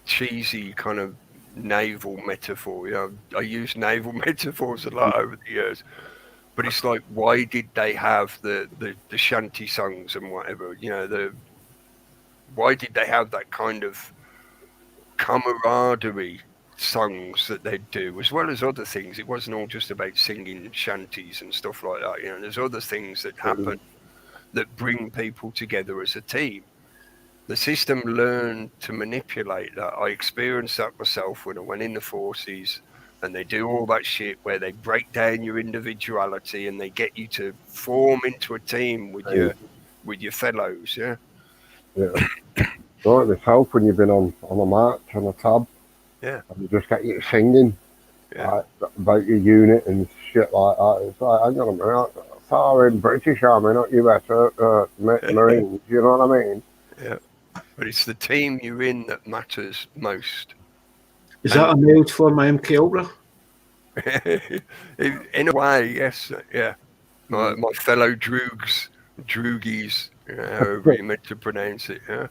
cheesy kind of naval metaphor. I use naval metaphors a lot over the years, but it's like, why did they have the shanty songs and whatever? Why did they have that kind of camaraderie songs that they'd do, as well as other things? It wasn't all just about singing shanties and stuff like that. There's other things that happen that bring people together as a team. the system learned to manipulate that. I experienced that myself when I went in the forces, and they do all that shit where they break down your individuality and they get you to form into a team with your fellows. Yeah. Yeah. Right, this help when you've been on a march on a tab. Yeah. And you just get you singing about your unit and shit like that. It's like, hang on a minute, sorry, British Army, not US Marines. You know what I mean? Yeah. But it's the team you're in that matters most. Is that a mode for my Excalibre? In a way, yes. Yeah. My fellow droogies, however you meant to pronounce it. Yeah.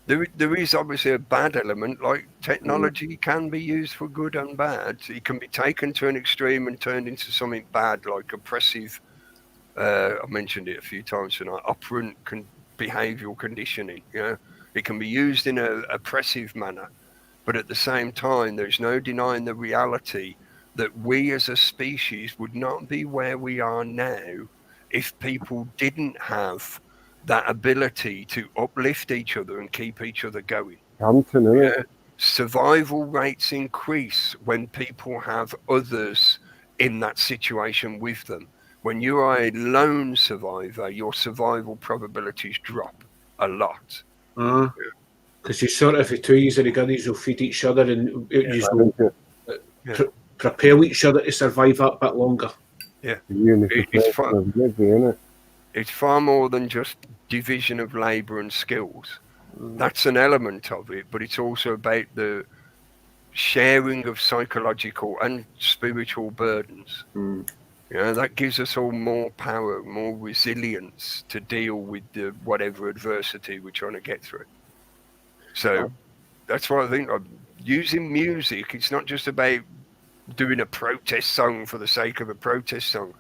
There is obviously a bad element, like technology can be used for good and bad. It can be taken to an extreme and turned into something bad, like oppressive. I mentioned it a few times tonight. Operant behavioural conditioning. It can be used in an oppressive manner, but at the same time, there's no denying the reality that we as a species would not be where we are now if people didn't have that ability to uplift each other and keep each other going. Survival rates increase when people have others in that situation with them. When you are a lone survivor, your survival probabilities drop a lot. Because you sort of, if the two of you are will feed each other and you will propel each other to survive that bit longer. Yeah. It's far more than just division of labour and skills. That's an element of it, but it's also about the sharing of psychological and spiritual burdens. That gives us all more power, more resilience to deal with whatever adversity we're trying to get through. So that's why I think using music, it's not just about doing a protest song for the sake of a protest song.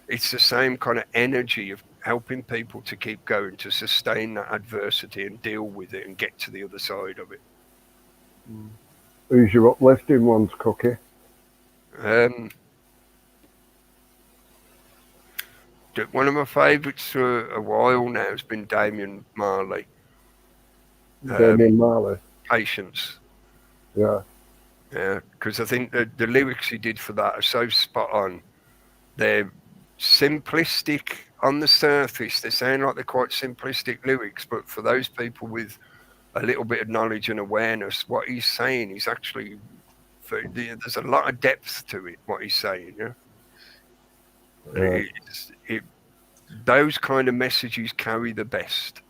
It's the same kind of energy of helping people to keep going, to sustain that adversity and deal with it and get to the other side of it. Who's your uplifting ones, Cookie? One of my favourites for a while now has been Marley. Marley? Patience. Yeah. Yeah, because I think the lyrics he did for that are so spot on. They're simplistic on the surface. They sound like they're quite simplistic lyrics, but for those people with a little bit of knowledge and awareness, what he's saying is actually, there's a lot of depth to it, what he's saying. Those kind of messages carry the best.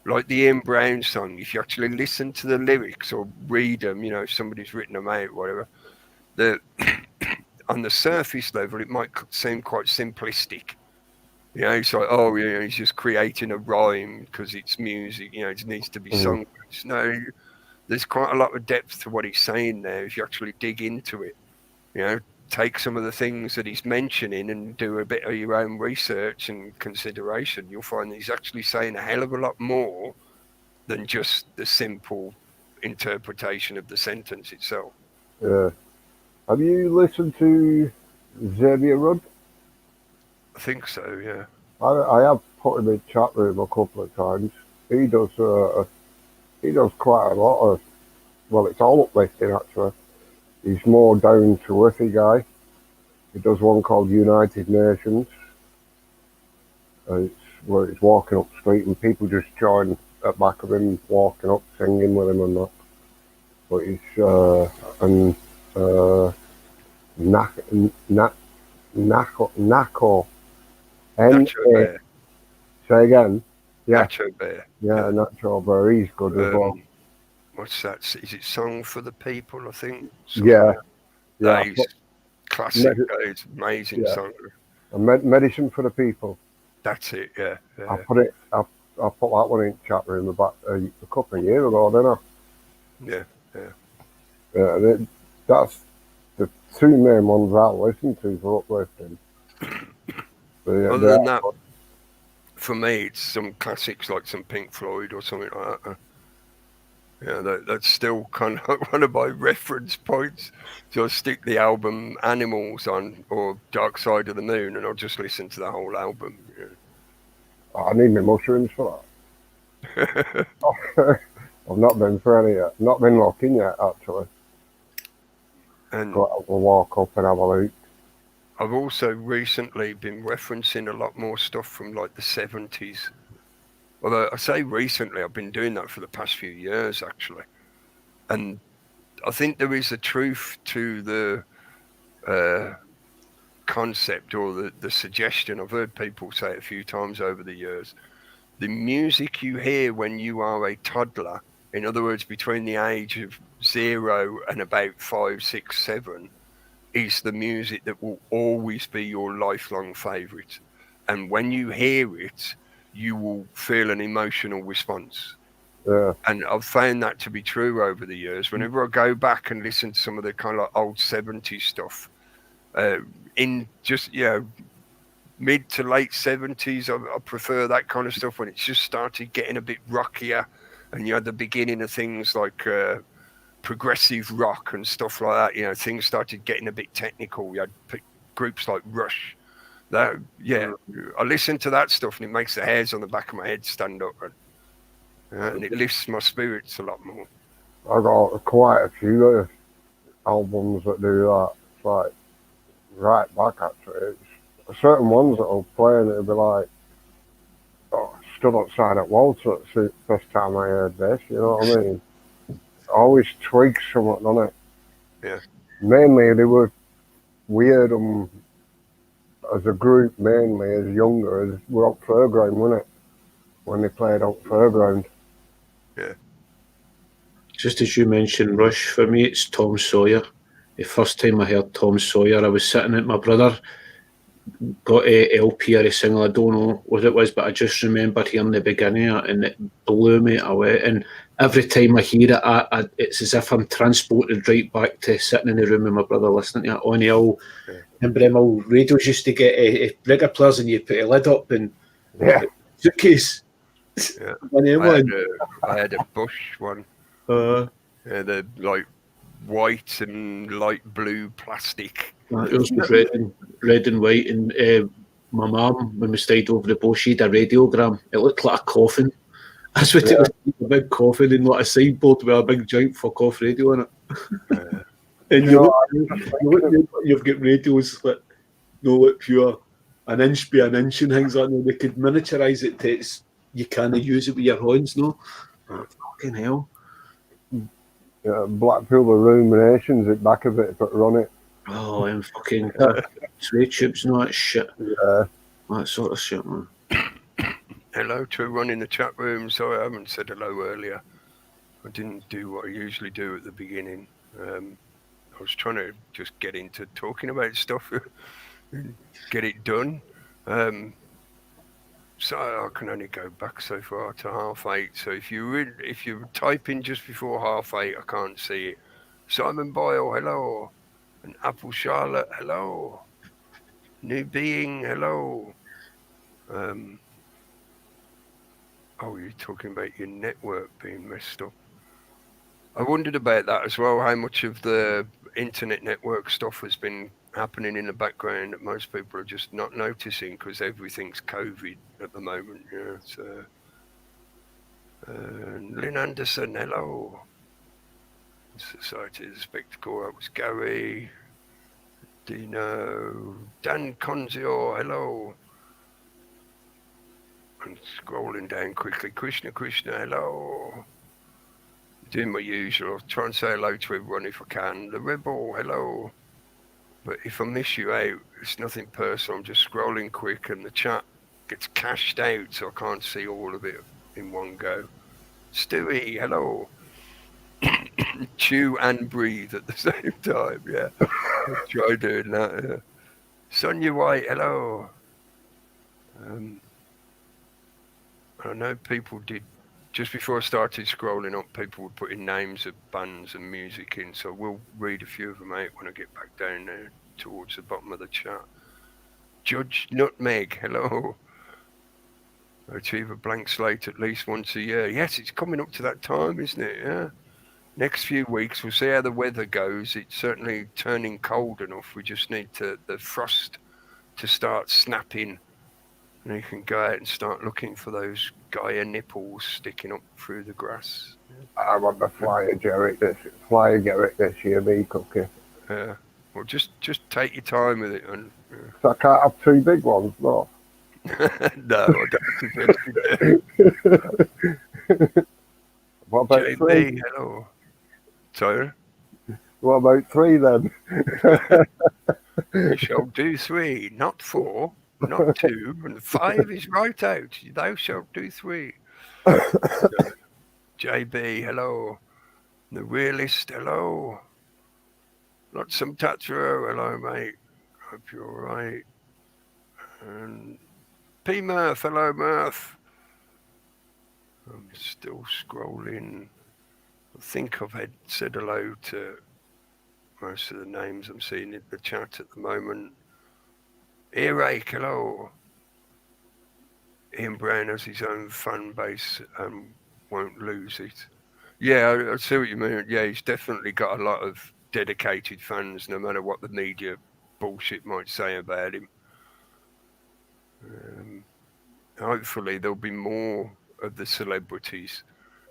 Like the Ian Brown song, if you actually listen to the lyrics or read them, if somebody's written them out, whatever, on the surface level, it might seem quite simplistic. It's like, he's just creating a rhyme because it's music, it needs to be sung. No, there's quite a lot of depth to what he's saying there if you actually dig into it. Take some of the things that he's mentioning and do a bit of your own research and consideration. You'll find that he's actually saying a hell of a lot more than just the simple interpretation of the sentence itself. Yeah. Have you listened to Xavier Rudd? I think so, yeah. I have put him in chat room a couple of times. He does quite a lot of, well, it's all uplifting actually. He's more down to earthy guy. He does one called United Nations. It's where he's walking up the street and people just join at back of him, walking up, singing with him and that. But he's Nako. Say again. Yeah. Nacho Bear. Yeah, Nacho Bear. He's good as well. What's that? Is it Song for the People, I think? Yeah. That is classic. It's amazing song. Medicine for the People. That's it, yeah. I put that one in the chat room about a couple of years ago, didn't I? Yeah. That's the two main ones I listen to for uplifting. Other than that, for me, it's some classics like some Pink Floyd or something like that. That's still kind of one of my reference points. So I stick the album Animals on or Dark Side of the Moon and I'll just listen to the whole album. I need my mushrooms for that. I've not been for any yet. Not been looking yet, actually. And Got to walk up and have a look. I've also recently been referencing a lot more stuff from like the 70s. Although I say recently, I've been doing that for the past few years, actually. And I think there is a truth to the concept or the suggestion. I've heard people say it a few times over the years. The music you hear when you are a toddler, in other words, between the age of 0 and about 5, 6, 7, is the music that will always be your lifelong favourite. And when you hear it, you will feel an emotional response. Yeah. And I've found that to be true over the years. Whenever I go back and listen to some of the kind of like old 70s stuff, in just, mid to late 70s, I prefer that kind of stuff when it's just started getting a bit rockier, and you had the beginning of things like progressive rock and stuff like that. Things started getting a bit technical. You had groups like Rush. I listen to that stuff and it makes the hairs on the back of my head stand up, and it lifts my spirits a lot more. I got quite a few albums that do that. It's like right back, actually. It's certain ones that I'll play and it'll be like, oh, I stood outside at Walter the first time I heard this, you know what I mean? Always tweaks something on it. Yeah. Mainly we heard them as a group, mainly as younger, as we're up Fairground, wasn't it? When they played up Fairground. Yeah. Just as you mentioned Rush, for me it's Tom Sawyer. The first time I heard Tom Sawyer, I was sitting at my brother got a LP or a single, I don't know what it was, but I just remember hearing the beginning of it and it blew me away. And every time I hear it, it's as if I'm transported right back to sitting in the room with my brother listening to it on the old. Remember them old radios used to get a record players and you put a lid up and suitcase. Yeah. I had a Bush one. The like white and light blue plastic. It was red and white, and my mum, when we stayed over the bush, she had a radiogram. It looked like a coffin. That's what it was, a big coffin and like a sideboard with a big giant fuck off radio on it. And you've got radios that look pure, an inch by an inch and things like that. They could miniaturise it to you can't use it with your hands, no? Fucking hell. Yeah, Blackpool the Ruminations at back of it, but run it. Oh, and fucking sway tubes and all that shit. Yeah. That sort of shit, man. Hello to everyone in the chat room. Sorry I haven't said hello earlier. I didn't do what I usually do at the beginning. I was trying to just get into talking about stuff and get it done. So I can only go back so far to 8:30. So if you're typing just before 8:30, I can't see it. Simon Boyle, hello. And Apple Charlotte, hello. New Being, hello. You're talking about your network being messed up. I wondered about that as well, how much of the internet network stuff has been happening in the background that most people are just not noticing because everything's COVID at the moment. So, Lynn Anderson, hello. Society of the Spectacle, that was Gary. Dino. Dan Conzio, hello. I'm scrolling down quickly. Krishna, hello. Doing my usual. I'll try and say hello to everyone if I can. The Rebel, hello. But if I miss you out, it's nothing personal. I'm just scrolling quick and the chat gets cached out, so I can't see all of it in one go. Stewie, hello. Chew and breathe at the same time, yeah. I'll try doing that, yeah. Sonia White, hello. I know people did, just before I started scrolling up, people were putting names of bands and music in, so we'll read a few of them out when I get back down there towards the bottom of the chat. Judge Nutmeg, hello. Achieve a blank slate at least once a year. Yes, it's coming up to that time, isn't it? Yeah. Next few weeks, we'll see how the weather goes. It's certainly turning cold enough. We just need the frost to start snapping And you can go out and start looking for those Gaia nipples sticking up through the grass. I want the flyer Garrett this year, me Cookie. Yeah. Well, just take your time with it. And So I can't have two big ones, no. no, I don't suggest you do. What about JB, three? hello. Sorry? What about three then? You shall do 3, not 4, not 2, and 5 is right out. Thou shalt do 3. JB, hello. The realist, hello. Lots of Tatro, hello, mate. Hope you're all right. And P. Murph, hello, Murph. I'm still scrolling. I think I've said hello to most of the names I'm seeing in the chat at the moment. Earache, hello. Ian Brown has his own fan base and won't lose it. Yeah, I see what you mean. Yeah, he's definitely got a lot of dedicated fans, no matter what the media bullshit might say about him. Hopefully there'll be more of the celebrities.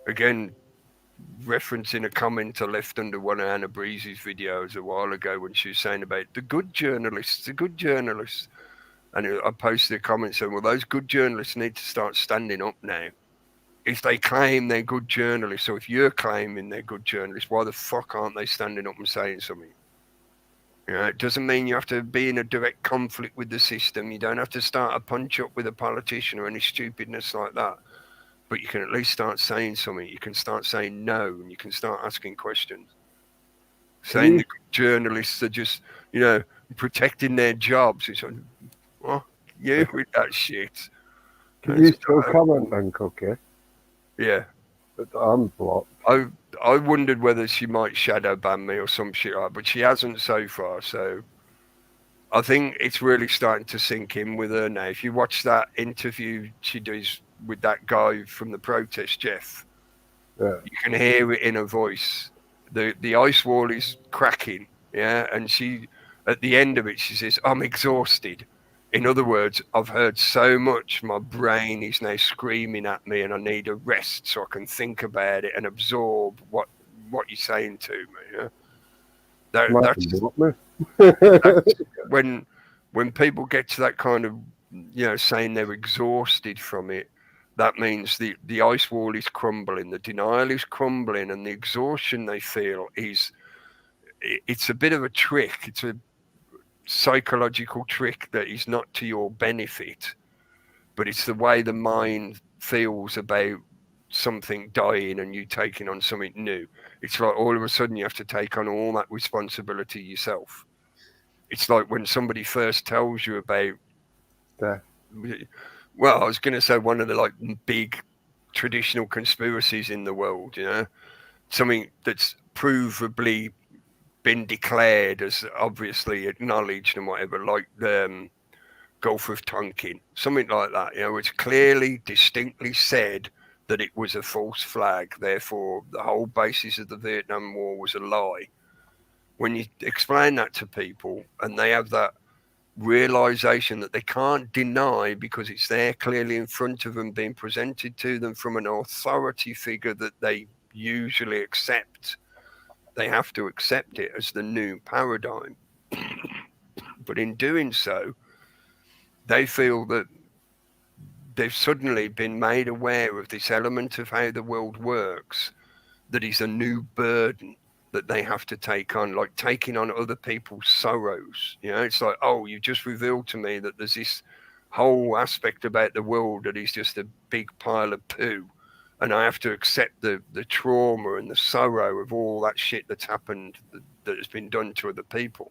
Again, referencing a comment I left under one of Anna Breeze's videos a while ago when she was saying about the good journalists. And I posted a comment saying, well, those good journalists need to start standing up now. If they claim they're good journalists, or if you're claiming they're good journalists, why the fuck aren't they standing up and saying something? You know, it doesn't mean you have to be in a direct conflict with the system. You don't have to start a punch up with a politician or any stupidness like that. But you can at least start saying something. You can start saying no, and you can start asking questions. Saying the journalists are just, protecting their jobs. It's like, what? You with that shit. Can you still comment then, Cookie? Yeah. But I'm blocked. I wondered whether she might shadow ban me or some shit like that, but she hasn't so far. So I think it's really starting to sink in with her now. If you watch that interview she does with that guy from the protest, Jeff, you can hear it in her voice. The ice wall is cracking, yeah, and she, at the end of it, she says, I'm exhausted. In other words, I've heard so much, my brain is now screaming at me and I need a rest so I can think about it and absorb what you're saying to me. Yeah? That's when people get to that kind of, saying they're exhausted from it, that means the ice wall is crumbling, the denial is crumbling, and the exhaustion they feel it's a bit of a trick. It's a psychological trick that is not to your benefit, but it's the way the mind feels about something dying and you taking on something new. It's like all of a sudden you have to take on all that responsibility yourself. It's like when somebody first tells you about well, I was going to say one of the big traditional conspiracies in the world, something that's provably been declared as obviously acknowledged and whatever, like the Gulf of Tonkin, something like that, it's clearly, distinctly said that it was a false flag. Therefore, the whole basis of the Vietnam War was a lie. When you explain that to people and they have that realization that they can't deny because it's there clearly in front of them, being presented to them from an authority figure that they usually accept, they have to accept it as the new paradigm. But in doing so, they feel that they've suddenly been made aware of this element of how the world works that is a new burden that they have to take on, like taking on other people's sorrows. It's like, oh, you just revealed to me that there's this whole aspect about the world that is just a big pile of poo, and I have to accept the trauma and the sorrow of all that shit that's happened, that has been done to other people.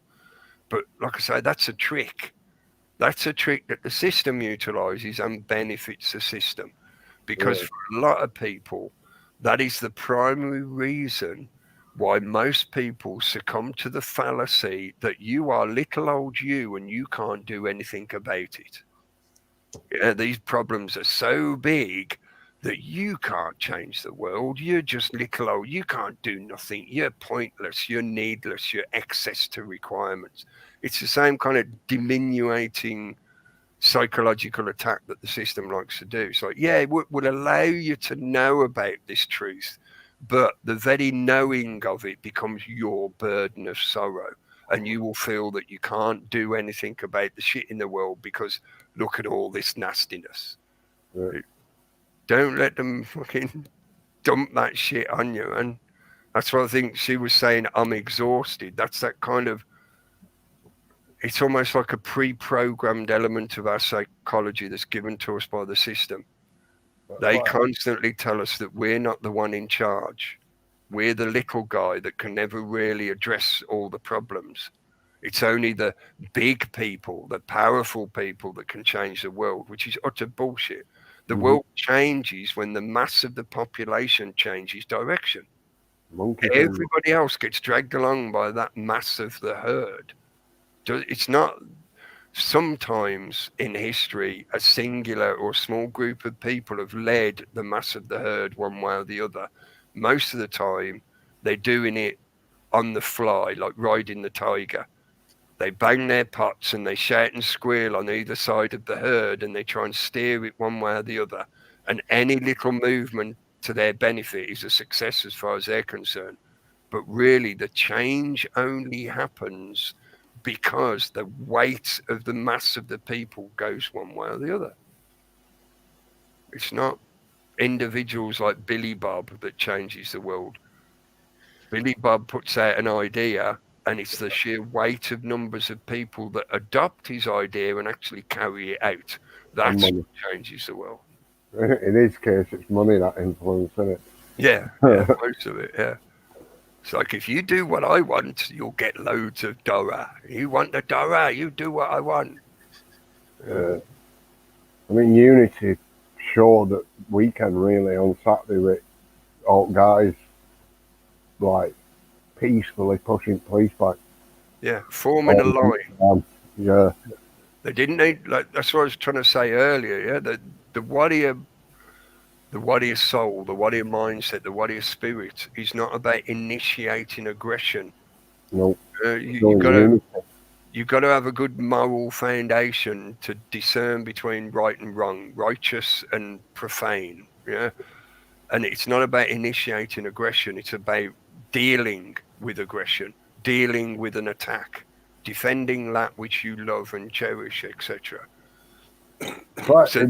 But like I say, that's a trick. That's a trick that the system utilizes and benefits the system, because for a lot of people, that is the primary reason why most people succumb to the fallacy that you are little old you and you can't do anything about it. These problems are so big that you can't change the world. You're just little old. You can't do nothing. You're pointless. You're needless. You're excess to requirements. It's the same kind of diminuting psychological attack that the system likes to do. It's like, yeah, it will allow you to know about this truth, but the very knowing of it becomes your burden of sorrow, and you will feel that you can't do anything about the shit in the world because look at all this nastiness. Yeah. Don't let them fucking dump that shit on you. And that's what I think she was saying, I'm exhausted. That's that kind of, it's almost like a pre-programmed element of our psychology that's given to us by the system. They constantly tell us that we're not the one in charge. We're the little guy that can never really address all the problems. It's only the big people, the powerful people that can change the world, which is utter bullshit. The world changes when the mass of the population changes direction. Everybody else gets dragged along by that mass of the herd. It's not sometimes in history a singular or small group of people have led the mass of the herd one way or the other. Most of the time, they're doing it on the fly, like riding the tiger. They bang their pots and they shout and squeal on either side of the herd, and they try and steer it one way or the other. And any little movement to their benefit is a success as far as they're concerned. But really, the change only happens because the weight of the mass of the people goes one way or the other. It's not individuals like Billy Bob that changes the world. Billy Bob puts out an idea, and it's the sheer weight of numbers of people that adopt his idea and actually carry it out. That's what changes the world. In his case, it's money that influence, isn't it? Yeah, most of it, yeah. It's like, if you do what I want, you'll get loads of dollars. You want the dollar, you do what I want. I mean, Unity showed that weekend really on Saturday with all guys like peacefully pushing police back. Yeah, forming a line. Yeah. They didn't need, like, that's what I was trying to say earlier, yeah? The warrior soul, the warrior mindset, the warrior spirit is not about initiating aggression. No. You've got to have a good moral foundation to discern between right and wrong, righteous and profane. Yeah, and it's not about initiating aggression. It's about dealing with aggression, dealing with an attack, defending that which you love and cherish, etc. Right, So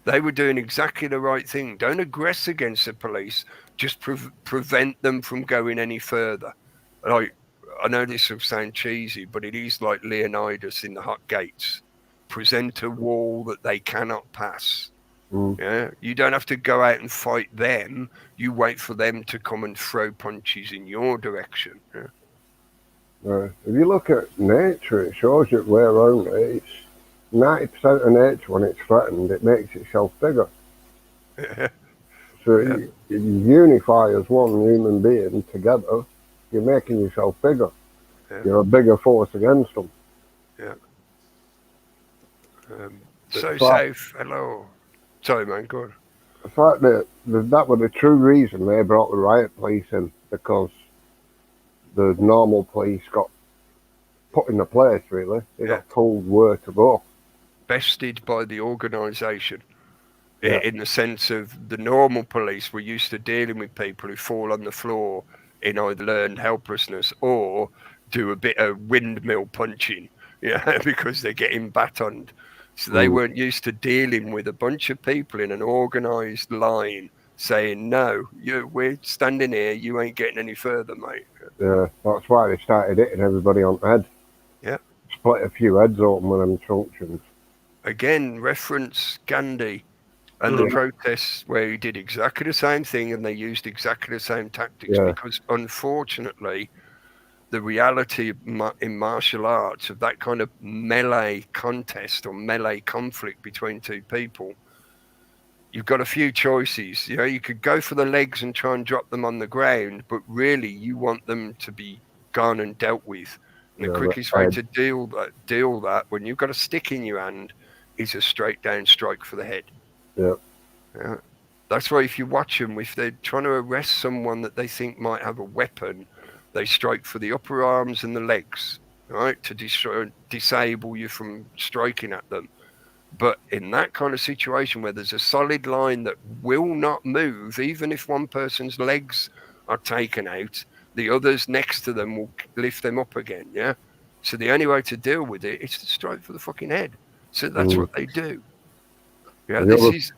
they were doing exactly the right thing. Don't aggress against the police. Just prevent them from going any further. Like, I know this will sound cheesy, but it is like Leonidas in the Hot Gates. Present a wall that they cannot pass. Yeah, you don't have to go out and fight them. You wait for them to come and throw punches in your direction. Yeah. If you look at nature, it shows you we're only. It's 90% of nature, when it's threatened, it makes itself bigger. So you unify as one human being together, you're making yourself bigger. You're a bigger force against them. Yeah. Safe. Hello. Sorry, man. Go on. The fact that was the true reason they brought the riot police in, because the normal police got put in the place, really. They got told where to go. Bested by the organisation, in the sense of the normal police were used to dealing with people who fall on the floor in either learned helplessness or do a bit of windmill punching, because they're getting batoned. So they weren't used to dealing with a bunch of people in an organised line saying, no, we're standing here, you ain't getting any further, mate. Yeah, that's why they started hitting everybody on the head. Yeah. Split a few heads open with them truncheons. Again, reference Gandhi and the protests where he did exactly the same thing and they used exactly the same tactics, because unfortunately the reality in martial arts of that kind of melee contest or melee conflict between two people, you've got a few choices. You could go for the legs and try and drop them on the ground, but really you want them to be gone and dealt with. And the quickest way to deal that when you've got a stick in your hand is a straight down strike for the head. Yeah. That's why if you watch them, if they're trying to arrest someone that they think might have a weapon, they strike for the upper arms and the legs. right, to disable you from striking at them. But in that kind of situation where there's a solid line that will not move, even if one person's legs are taken out, the others next to them will lift them up again, yeah? So the only way to deal with it is to strike for the fucking head. So that's what they do. Yeah, this is,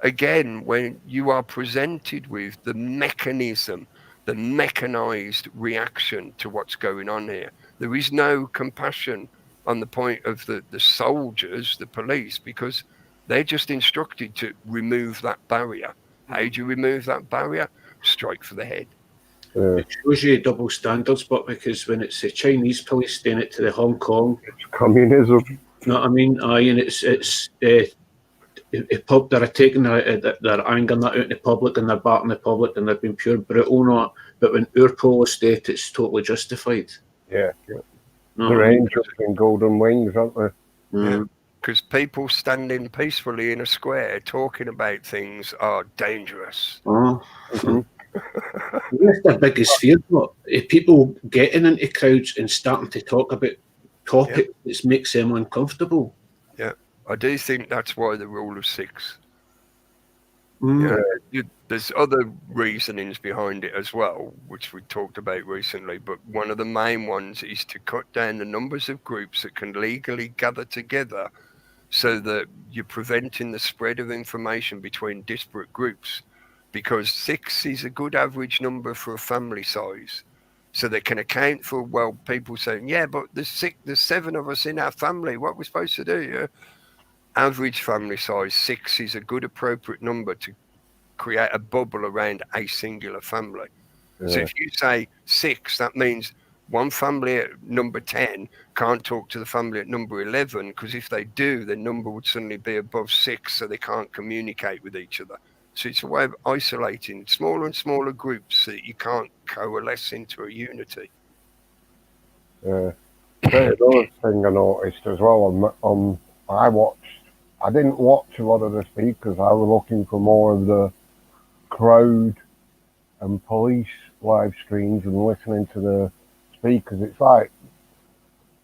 again, when you are presented with the mechanism, the mechanized reaction to what's going on here. There is no compassion on the point of the soldiers, the police, because they're just instructed to remove that barrier. How do you remove that barrier? Strike for the head. It shows you double standards, but because when it's the Chinese police doing it to the Hong Kong, It's communism. you know what I mean? Aye, and they're taking their anger that out in the public, and they're batting the public, and they've been pure brutal on it. But when our police state, it's totally justified. Yeah. No, They're angels in golden wings, aren't they? Yeah. Because people standing peacefully in a square talking about things are dangerous. That's their biggest fear, but people getting into crowds and starting to talk about topics that makes them uncomfortable. Yeah, I do think that's why the rule of six. There's other reasonings behind it as well, which we talked about recently, but one of the main ones is to cut down the numbers of groups that can legally gather together so that you're preventing the spread of information between disparate groups, because 6 is a good average number for a family size. So they can account for, well, people saying, yeah, but there's 7 of us in our family, what are we supposed to do? Yeah? Average family size, 6 is a good appropriate number to create a bubble around a singular family. So if you say 6, that means one family at number 10 can't talk to the family at number 11, because if they do, their number would suddenly be above 6, so they can't communicate with each other. So it's a way of isolating smaller and smaller groups so that you can't coalesce into a unity. There's another thing I noticed as well. I didn't watch a lot of the speakers. I was looking for more of the crowd and police live streams and listening to the speakers. It's like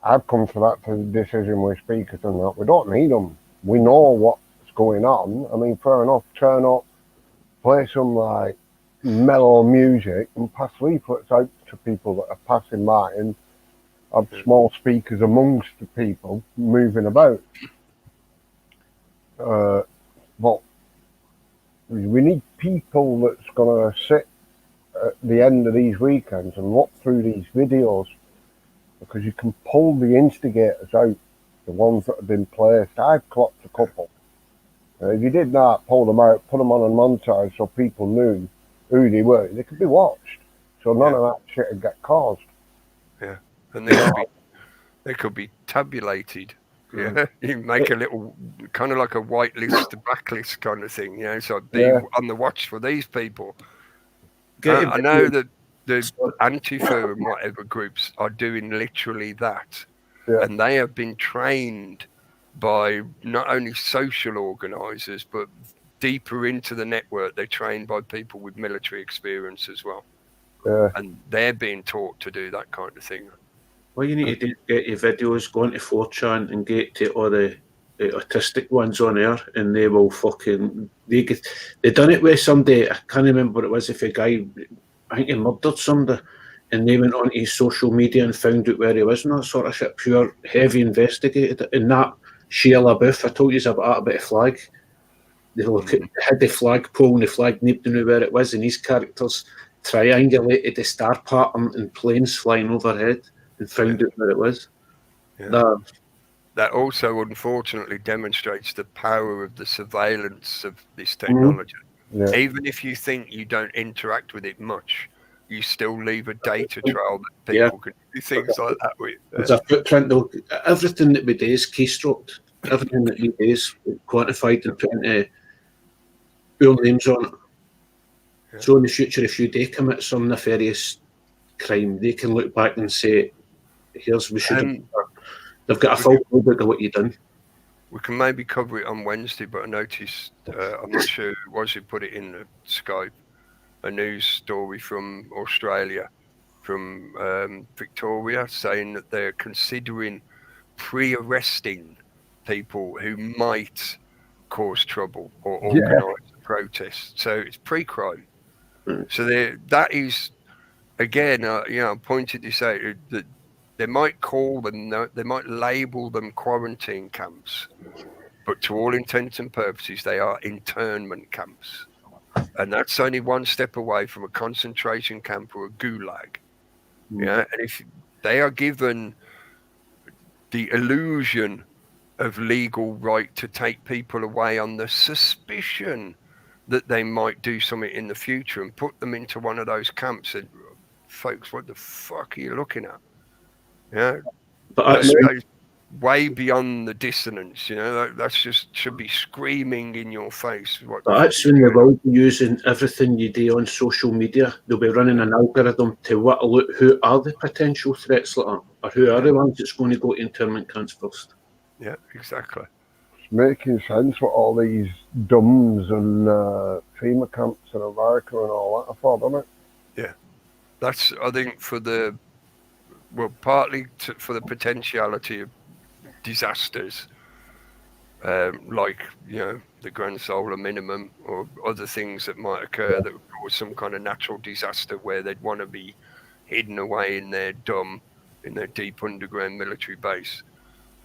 I've come to that decision with speakers and that we don't need them. We know what's going on. I mean, fair enough, turn up, play some like mellow music and pass leaflets out to people that are passing by, and have small speakers amongst the people moving about. But we need people that's going to sit at the end of these weekends and look through these videos, because you can pull the instigators out, the ones that have been placed. I've clocked a couple. If you did that, pull them out, put them on a montage so people knew who they were, they could be watched. So none of that shit would get caused. Yeah, and they could be tabulated. Yeah, you make a little kind of like a whitelist to blacklist kind of thing, so be on the watch for these people. I know that the Antifa and whatever groups are doing literally that, and they have been trained by not only social organisers, but deeper into the network, they're trained by people with military experience as well. And they're being taught to do that kind of thing. Well, you need to get your videos, go into 4chan and get to all the autistic ones on there, and they will fucking... They done it with somebody, I can't remember what it was, if a guy, I think he murdered somebody, and they went on to his social media and found out where he was and that sort of shit, pure heavy investigated it. And that Shia LaBeouf, I told you about a flag. They had the flagpole and the flag needed to know where it was, and these characters triangulated the star pattern in planes flying overhead and found out where it was. That also unfortunately demonstrates the power of the surveillance of this technology. Even if you think you don't interact with it much, you still leave a data trail that people can do things like that with. There's a footprint though. Everything that we do is keystroked. Everything that we do is quantified and put into our names on it. So in the future, if you do commit some nefarious crime, they can look back and say, here's, we should have... They've got a full playbook of what you've done. We can maybe cover it on Wednesday, but I noticed, I'm not sure who it was who put it in the Skype, a news story from Australia from Victoria saying that they're considering pre-arresting people who might cause trouble or organise a protest. So it's pre-crime. So that is, again, I pointed this out, that they might call them, they might label them quarantine camps, but to all intents and purposes, they are internment camps. And that's only one step away from a concentration camp or a gulag. Yeah, and if they are given the illusion of legal right to take people away on the suspicion that they might do something in the future and put them into one of those camps, and folks, what the fuck are you looking at? Yeah, But that goes way beyond the dissonance. That's just should be screaming in your face. But that's when they will be using everything you do on social media. They'll be running an algorithm to whittle out who are the potential threats like that, or who are the ones that's going to go to internment camps first. Yeah, exactly. It's making sense what all these DUMs and FEMA camps in America and all that are for, doesn't it? Yeah, that's, I think, partly for the potentiality of disasters, like the grand solar minimum or other things that might occur that would cause some kind of natural disaster where they'd want to be hidden away in their deep underground military base.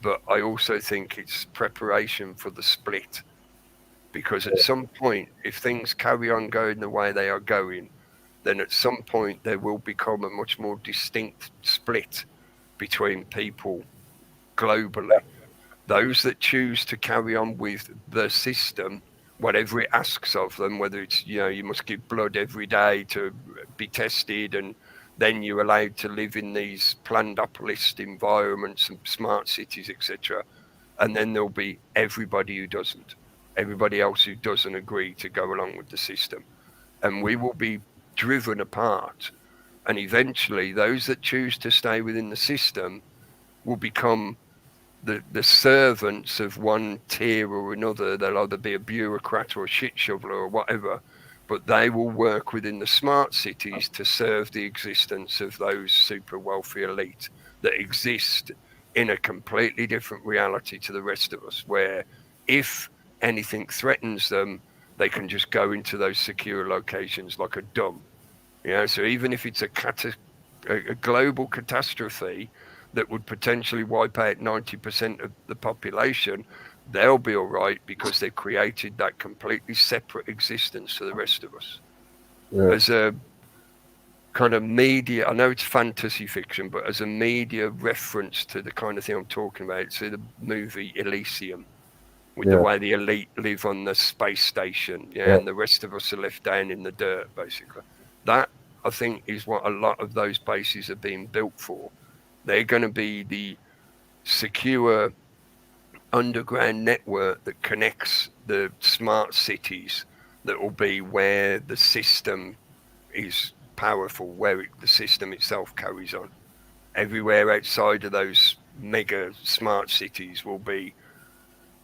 But I also think it's preparation for the split, because at some point, if things carry on going the way they are going, then at some point there will become a much more distinct split between people globally. Those that choose to carry on with the system, whatever it asks of them, whether it's, you must give blood every day to be tested, and then you're allowed to live in these planned up list environments and smart cities, etc. And then there'll be everybody else who doesn't agree to go along with the system. And we will be driven apart. And eventually those that choose to stay within the system will become the servants of one tier or another. They'll either be a bureaucrat or a shit shoveler or whatever, but they will work within the smart cities to serve the existence of those super wealthy elite that exist in a completely different reality to the rest of us, where if anything threatens them, they can just go into those secure locations like a dumb. So even if it's a global catastrophe that would potentially wipe out 90% of the population, they'll be all right because they've created that completely separate existence to the rest of us. Yeah. As a kind of media, I know it's fantasy fiction, but as a media reference to the kind of thing I'm talking about, see the movie Elysium, with the way the elite live on the space station, and the rest of us are left down in the dirt, basically. That, I think, is what a lot of those bases are being built for. They're going to be the secure underground network that connects the smart cities, that will be where the system is powerful, where the system itself carries on. Everywhere outside of those mega smart cities will be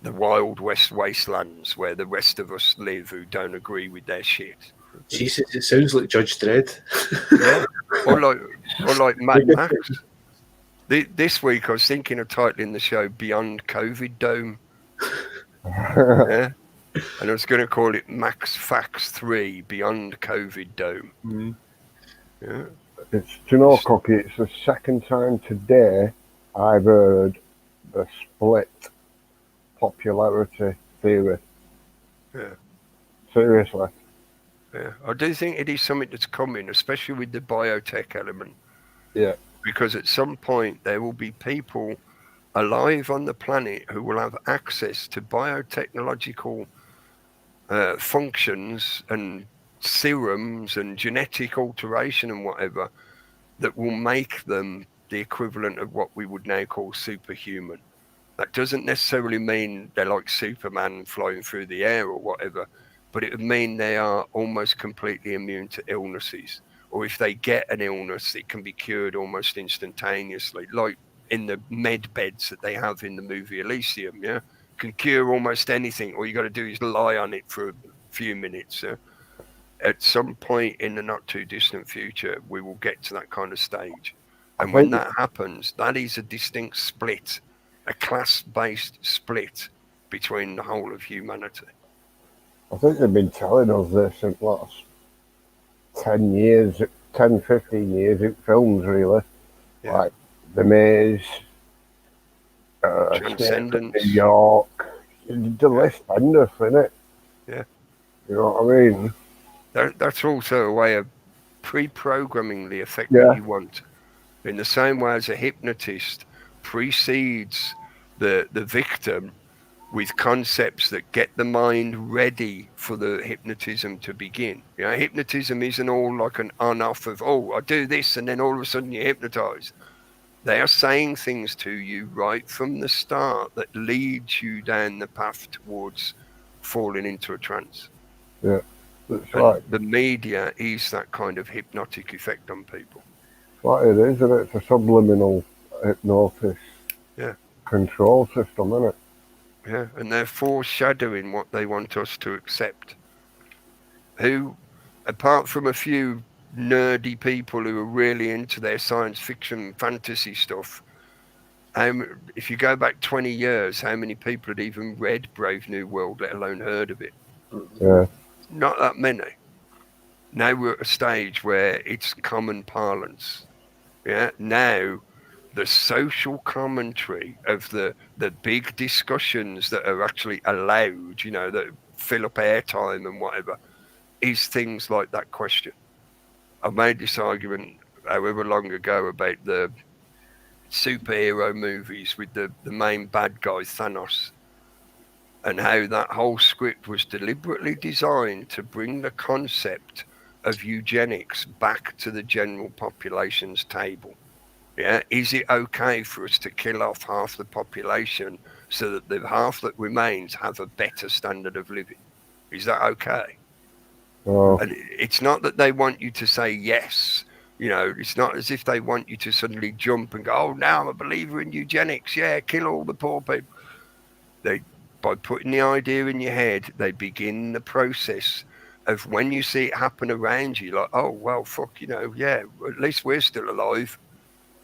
the Wild West wastelands where the rest of us live who don't agree with their shit. Jesus, it sounds like Judge Dredd. Yeah, or like Mad Max. This week I was thinking of titling the show Beyond COVID Dome. And I was going to call it Max Fax 3 Beyond COVID Dome. Mm. Yeah. Cookie, it's the second time today I've heard the split popularity theory. Yeah. Seriously. Yeah. I do think it is something that's coming, especially with the biotech element. Yeah. Because at some point there will be people alive on the planet who will have access to biotechnological functions and serums and genetic alteration and whatever that will make them the equivalent of what we would now call superhuman. That doesn't necessarily mean they're like Superman flying through the air or whatever, but it would mean they are almost completely immune to illnesses. Or if they get an illness, it can be cured almost instantaneously, like in the med beds that they have in the movie Elysium. Can cure almost anything. All you got to do is lie on it for a few minutes. at some point in the not too distant future, we will get to that kind of stage. And I when think- that happens, that is a distinct split, a class-based split between the whole of humanity. I think they've been telling us this in the last 10 years, 10, 15 years in films, really. Yeah. Like The Maze, Escape from Transcendence. New York. The list endless, innit? Yeah. You know what I mean? That's also a way of pre-programming the effect Yeah. that you want. In the same way as a hypnotist precedes the victim with concepts that get the mind ready for the hypnotism to begin. You know, hypnotism isn't all like an on-off of, oh, I do this and then all of a sudden you're hypnotized. They are saying things to you right from the start that leads you down the path towards falling into a trance. That's And right. the media is that kind of hypnotic effect on people. What it is, and it's a subliminal hypnosis Yeah. control system, isn't it? Yeah, and they're foreshadowing what they want us to accept. Who, apart from a few nerdy people who are really into their science fiction fantasy stuff, if you go back 20 years, how many people had even read Brave New World, let alone heard of it? Yeah. Not that many. Now we're at a stage where it's common parlance. Yeah. Now the social commentary of the big discussions that are actually allowed, you know, that fill up airtime and whatever, is things like that question. I made this argument however long ago about the superhero movies with the main bad guy Thanos, and how that whole script was deliberately designed to bring the concept of eugenics back to the general population's table. Yeah, is it okay for us to kill off half the population so that the half that remains have a better standard of living? Is that okay? Oh, And it's not that they want you to say yes. You know, it's not as if they want you to suddenly jump and go, oh, now I'm a believer in eugenics. Yeah, kill all the poor people. By putting the idea in your head, they begin the process of when you see it happen around you, like, oh, well, fuck, you know, yeah, at least we're still alive.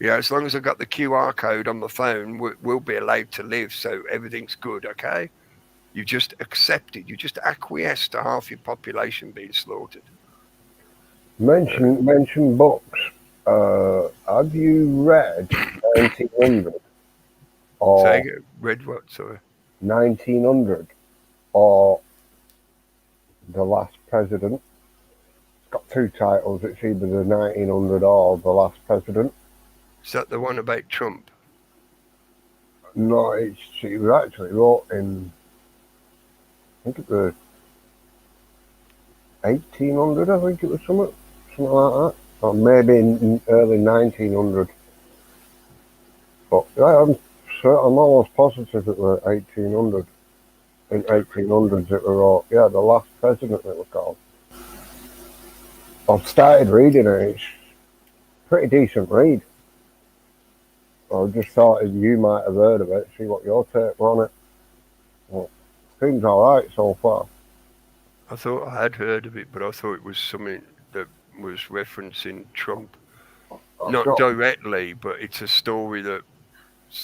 Yeah, as long as I've got the QR code on my phone, we'll be allowed to live, so everything's good, okay? You just accepted, you just acquiesced to half your population being slaughtered. mention books. Have you read 1900 or Say, read what, sorry? 1900 or The Last President? It's got two titles. It's either the 1900 or The Last President. Is that the one about Trump? No, it was actually wrote in, I think it was 1800. I think it was something like that, or maybe in early 1900. But yeah, I'm almost positive it was 1800. In 1800s it was wrote. Yeah, The Last President it was called. I've started reading it. It's a pretty decent read. I just thought you might have heard of it, see what your take on it. Well, seems alright so far. I thought I had heard of it, but I thought it was something that was referencing Trump. Not directly, but it's a story that...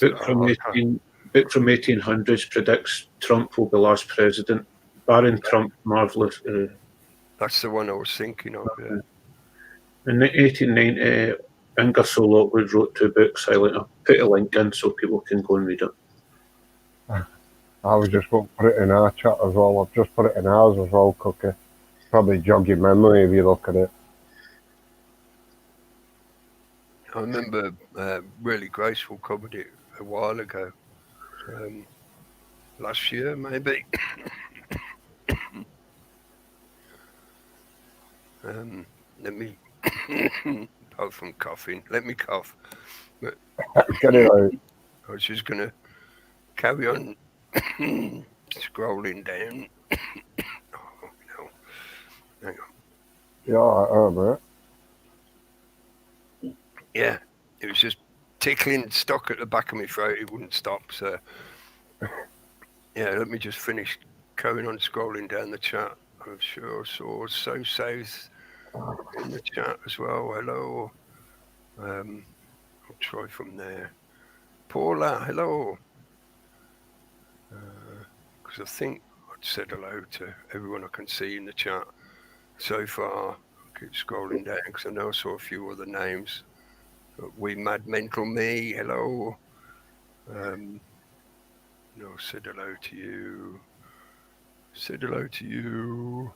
Book from 1800s predicts Trump will be last president. Barring Trump, marvellous. That's the one I was thinking of, yeah. In 1890, Ingersoll Lockwood wrote two books. I'll put a link in so people can go and read it. I was just going to put it in our chat as well. I've just put it in ours as well, Cookie. Probably jog your memory if you look at it. I remember Really Graceful covered it a while ago. Last year, maybe. Let me... apart from coughing, let me cough. But Get it out. I was just going to carry on scrolling down. Oh, no. Hang on. Yeah, I heard it. Yeah, it was just tickling, stuck at the back of my throat. It wouldn't stop. So, yeah, let me just finish carrying on scrolling down the chat. I'm sure I saw So South in the chat as well. Hello. I'll try from there. Paula, hello. Because I think I'd said hello to everyone I can see in the chat so far. I keep scrolling down because I know I saw a few other names. We Mad Mental Me, hello. No, said hello to you. Said hello to you.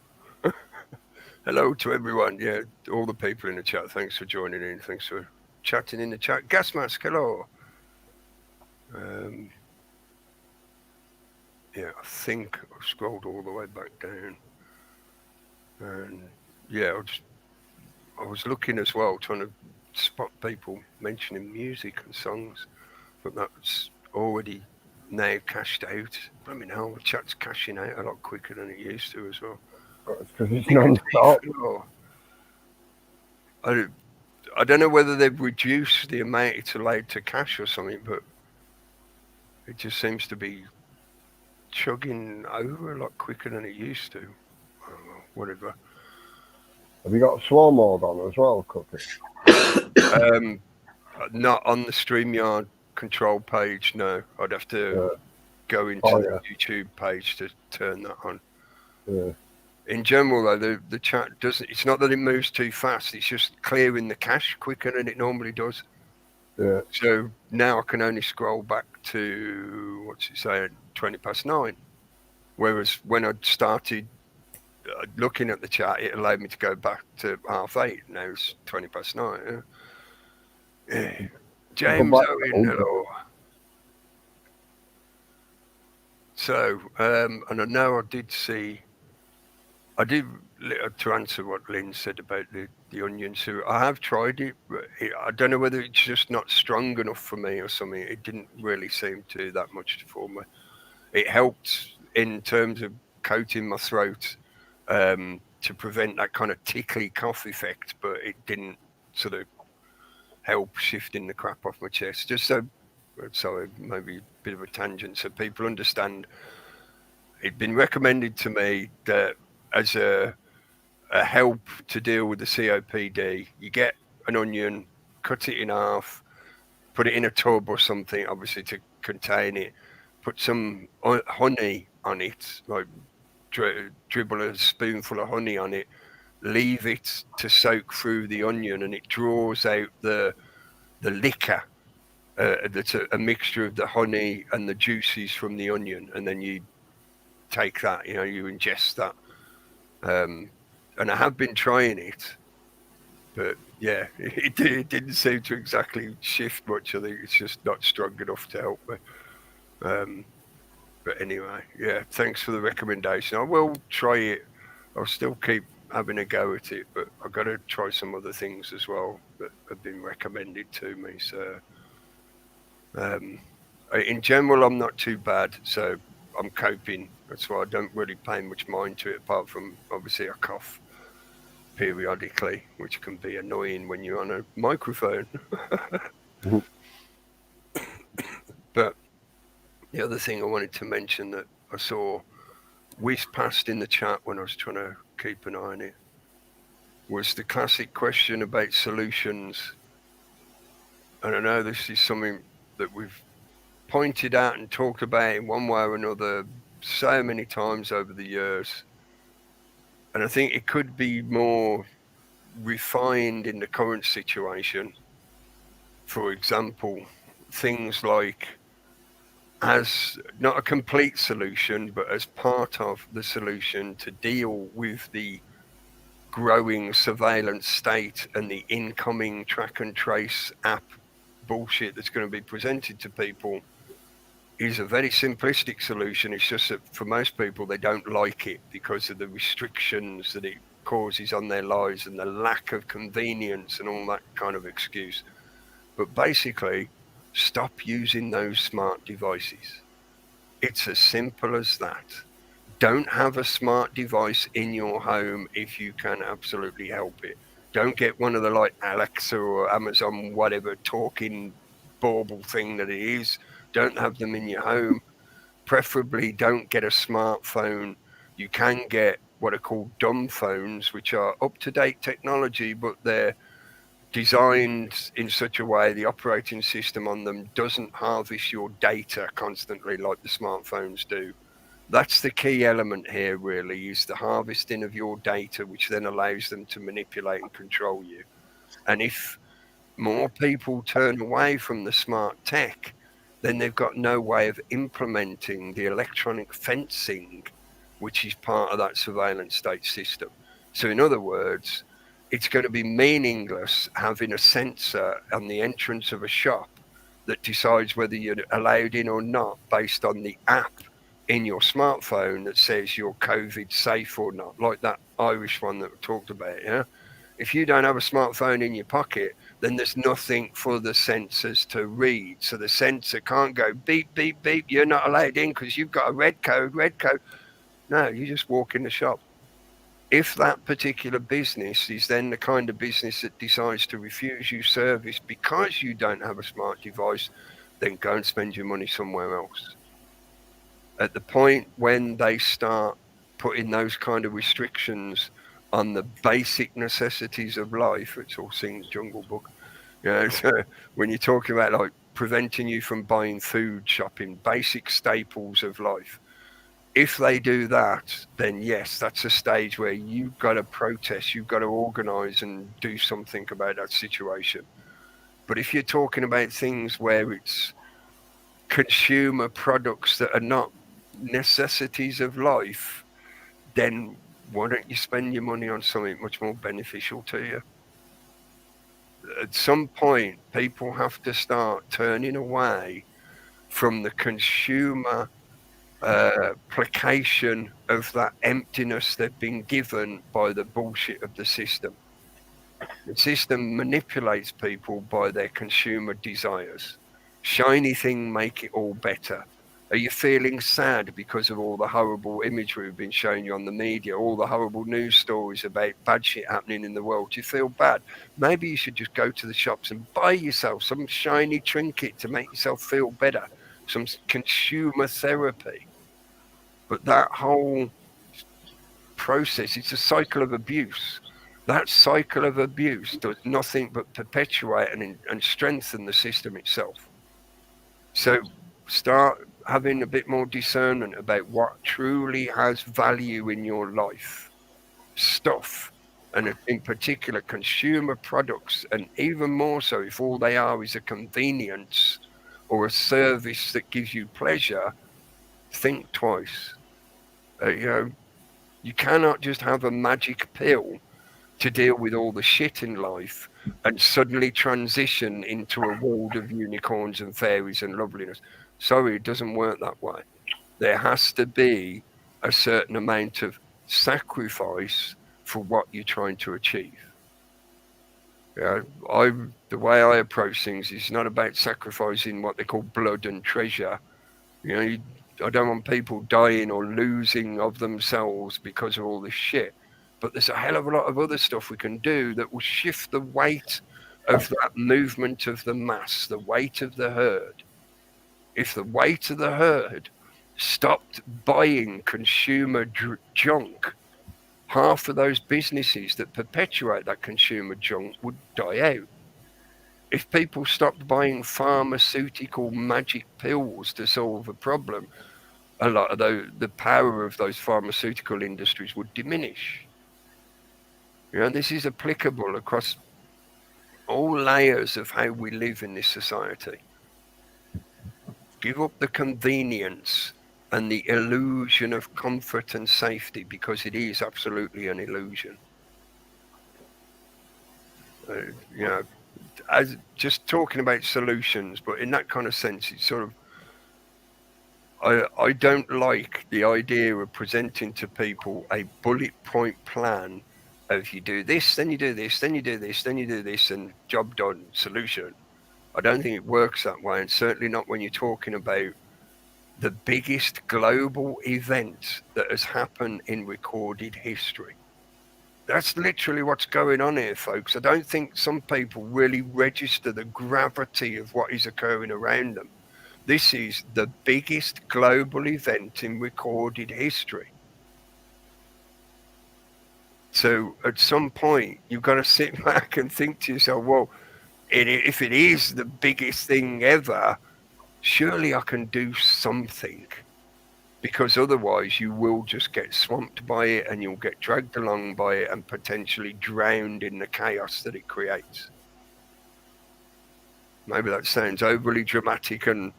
Hello to everyone. Yeah, all the people in the chat. Thanks for joining in. Thanks for chatting in the chat. Gas Mask, hello. Yeah, I think I've scrolled all the way back down. And yeah, I was looking as well, trying to spot people mentioning music and songs, but that's already now cashed out. I mean, how the chat's cashing out a lot quicker than it used to as well. It's because it's non-stop. I don't know whether they've reduced the amount it's allowed to cache or something, but it just seems to be chugging over a lot quicker than it used to. I don't know, whatever. Have you got slow mode on as well, Cookie? Not on the StreamYard control page, no. I'd have to go into the YouTube page to turn that on. Yeah. In general, though, the chat doesn't. It's not that it moves too fast. It's just clearing the cache quicker than it normally does. Yeah. So now I can only scroll back to, what's it say, 9:20. Whereas when I started looking at the chat, it allowed me to go back to 8:30. Now it's 9:20. Yeah. James Owen, hello. So, and I know I did to answer what Lynn said about the onion soup. I have tried it, but I don't know whether it's just not strong enough for me or something. It didn't really seem to do that much for me. It helped in terms of coating my throat to prevent that kind of tickly cough effect, but it didn't sort of help shifting the crap off my chest. Just so maybe a bit of a tangent so people understand. It'd been recommended to me that as a help to deal with the COPD, you get an onion, cut it in half, put it in a tub or something, obviously to contain it, put some honey on it, like dribble a spoonful of honey on it, leave it to soak through the onion, and it draws out the liquor that's a mixture of the honey and the juices from the onion, and then you take that, you ingest that. And I have been trying it, but yeah, it didn't seem to exactly shift much. I think it's just not strong enough to help me. But anyway, yeah, thanks for the recommendation. I will try it. I'll still keep having a go at it, but I've got to try some other things as well that have been recommended to me. So in general, I'm not too bad, so I'm coping. That's why I don't really pay much mind to it, apart from obviously I cough periodically, which can be annoying when you're on a microphone. But the other thing I wanted to mention that I saw whizzed past in the chat when I was trying to keep an eye on it was the classic question about solutions. And I know this is something that we've pointed out and talked about in one way or another so many times over the years. And I think it could be more refined in the current situation. For example, things like, as not a complete solution, but as part of the solution to deal with the growing surveillance state and the incoming track and trace app bullshit that's going to be presented to people, is a very simplistic solution. It's just that for most people, they don't like it because of the restrictions that it causes on their lives and the lack of convenience and all that kind of excuse. But basically, stop using those smart devices. It's as simple as that. Don't have a smart device in your home if you can absolutely help it. Don't get one of the like Alexa or Amazon, whatever talking bauble thing that it is. Don't have them in your home. Preferably don't get a smartphone. You can get what are called dumb phones, which are up-to-date technology, but they're designed in such a way the operating system on them doesn't harvest your data constantly like the smartphones do. That's the key element here, really, is the harvesting of your data, which then allows them to manipulate and control you. And if more people turn away from the smart tech, then they've got no way of implementing the electronic fencing, which is part of that surveillance state system. So in other words, it's going to be meaningless having a sensor on the entrance of a shop that decides whether you're allowed in or not based on the app in your smartphone that says you're COVID safe or not, like that Irish one that we talked about. Yeah, if you don't have a smartphone in your pocket, then there's nothing for the sensors to read. So the sensor can't go beep, beep, beep, you're not allowed in because you've got a red code. No, you just walk in the shop. If that particular business is then the kind of business that decides to refuse you service because you don't have a smart device, then go and spend your money somewhere else. At the point when they start putting those kind of restrictions on the basic necessities of life, it's all seen Jungle Book. You know, so when you're talking about like preventing you from buying food, shopping, basic staples of life, if they do that, then yes, that's a stage where you've got to protest, you've got to organise and do something about that situation. But if you're talking about things where it's consumer products that are not necessities of life, then why don't you spend your money on something much more beneficial to you? At some point, people have to start turning away from the consumer placation of that emptiness they've been given by the bullshit of the system. The system manipulates people by their consumer desires. Shiny thing, make it all better. Are you feeling sad because of all the horrible imagery we've been showing you on the media, all the horrible news stories about bad shit happening in the world? Do you feel bad? Maybe you should just go to the shops and buy yourself some shiny trinket to make yourself feel better, some consumer therapy. But that whole process, it's a cycle of abuse. That cycle of abuse does nothing but perpetuate and strengthen the system itself. So start having a bit more discernment about what truly has value in your life. Stuff, and in particular consumer products, and even more so if all they are is a convenience or a service that gives you pleasure, think twice. You cannot just have a magic pill to deal with all the shit in life and suddenly transition into a world of unicorns and fairies and loveliness. Sorry, it doesn't work that way. There has to be a certain amount of sacrifice for what you're trying to achieve. The way I approach things is not about sacrificing what they call blood and treasure. I don't want people dying or losing of themselves because of all this shit. But there's a hell of a lot of other stuff we can do that will shift the weight of that movement of the mass, the weight of the herd. If the weight of the herd stopped buying consumer junk, half of those businesses that perpetuate that consumer junk would die out. If people stopped buying pharmaceutical magic pills to solve a problem, a lot of the power of those pharmaceutical industries would diminish. This is applicable across all layers of how we live in this society. Give up the convenience and the illusion of comfort and safety, because it is absolutely an illusion. As just talking about solutions, but in that kind of sense, it's sort of, I don't like the idea of presenting to people a bullet point plan of you do this, then you do this, then you do this, then you do this, and job done, solution. I don't think it works that way, and certainly not when you're talking about the biggest global event that has happened in recorded history. That's literally what's going on here, folks. I don't think some people really register the gravity of what is occurring around them. This is the biggest global event in recorded history. So at some point, you've got to sit back and think to yourself, well, if it is the biggest thing ever, surely I can do something. Because otherwise you will just get swamped by it and you'll get dragged along by it and potentially drowned in the chaos that it creates. Maybe that sounds overly dramatic and,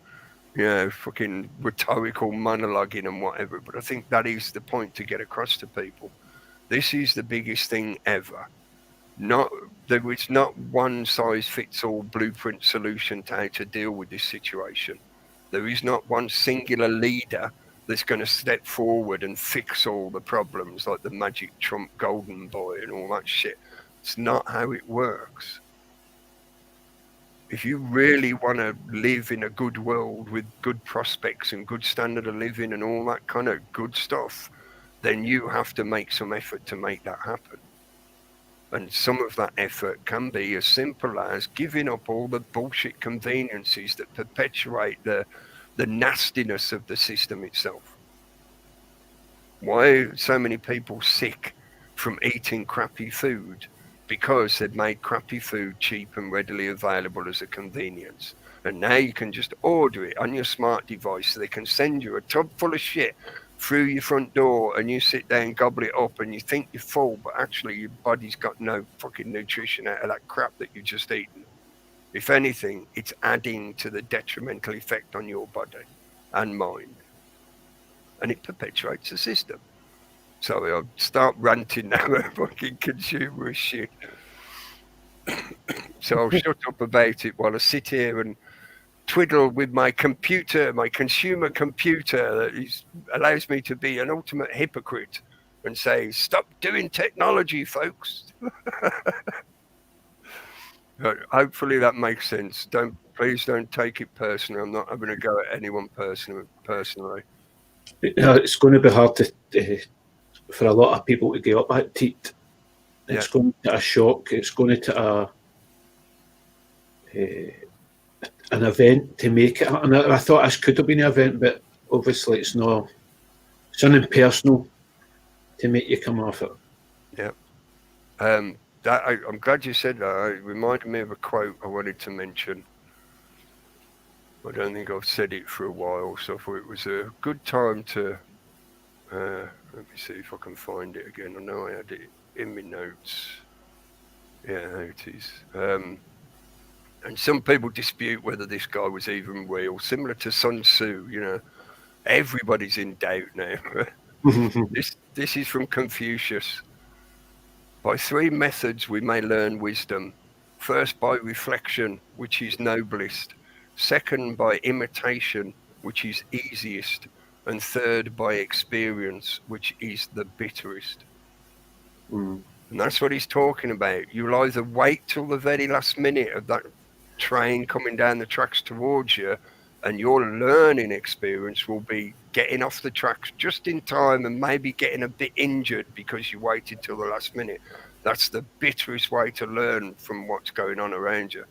fucking rhetorical monologuing and whatever, but I think that is the point to get across to people. This is the biggest thing ever. There is not one size fits all blueprint solution to how to deal with this situation. There is not one singular leader that's going to step forward and fix all the problems like the magic Trump golden boy and all that shit. It's not how it works. If you really want to live in a good world with good prospects and good standard of living and all that kind of good stuff, then you have to make some effort to make that happen. And some of that effort can be as simple as giving up all the bullshit conveniences that perpetuate the nastiness of the system itself. Why are so many people sick from eating crappy food? Because they've made crappy food cheap and readily available as a convenience. And now you can just order it on your smart device, so they can send you a tub full of shit through your front door, and you sit there and gobble it up and you think you're full, but actually your body's got no fucking nutrition out of that crap that you've just eaten. If anything, it's adding to the detrimental effect on your body and mind. And it perpetuates the system. Sorry, I'll start ranting now about fucking consumer shit. So I'll shut up about it while I sit here and twiddle with my computer, my consumer computer that allows me to be an ultimate hypocrite and say, stop doing technology, folks. Hopefully that makes sense. Please don't take it personally. I'm not having a go at anyone personally. It's going to be hard for a lot of people to get up that teat. It's going to a shock. It's going to an event to make it. And I thought this could have been an event, but obviously it's not. It's something personal to make you come off it. Yeah. I'm glad you said that. It reminded me of a quote I wanted to mention. I don't think I've said it for a while, so I thought it was a good time to. Let me see if I can find it again. I know I had it in my notes. Yeah, there it is. And some people dispute whether this guy was even real, similar to Sun Tzu. Everybody's in doubt now. This is from Confucius. By 3 methods we may learn wisdom. First, by reflection, which is noblest. Second, by imitation, which is easiest. And third, by experience, which is the bitterest. And that's what he's talking about. You'll either wait till the very last minute of that train coming down the tracks towards you, and your learning experience will be getting off the tracks just in time and maybe getting a bit injured because you waited till the last minute. That's the bitterest way to learn from what's going on around you.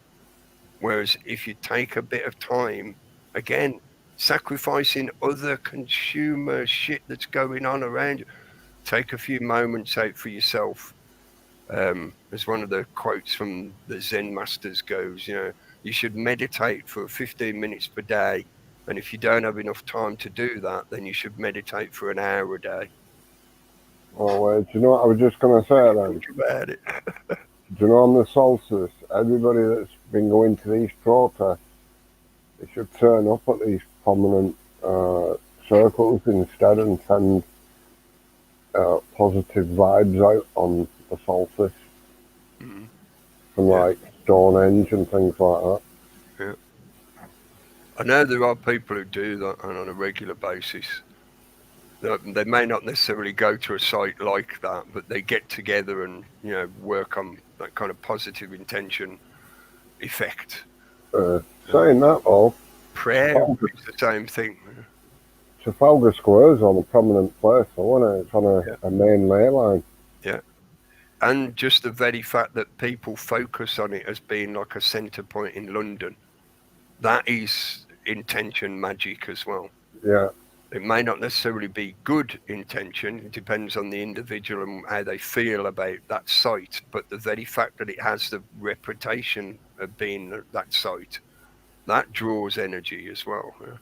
Whereas if you take a bit of time, again, sacrificing other consumer shit that's going on around you, take a few moments out for yourself. As one of the quotes from the Zen masters goes, you should meditate for 15 minutes per day. And if you don't have enough time to do that, then you should meditate for an hour a day. Oh, do you know what I was just going to say then? Think about it. Do you know on the solstice, everybody that's been going to these protests, they should turn up at these prominent circles instead and send positive vibes out on the solstice. From like Stonehenge and things like that. Yeah. I know there are people who do that on a regular basis. They may not necessarily go to a site like that, but they get together and work on that kind of positive intention effect. Saying that, though, prayer is the same thing. Trafalgar Square's on a prominent place, though, isn't it? It's on a main ley line. Yeah. And just the very fact that people focus on it as being like a centre point in London, that is intention magic as well. Yeah. It may not necessarily be good intention. It depends on the individual and how they feel about that site. But the very fact that it has the reputation of being that site, that draws energy as well. Yeah?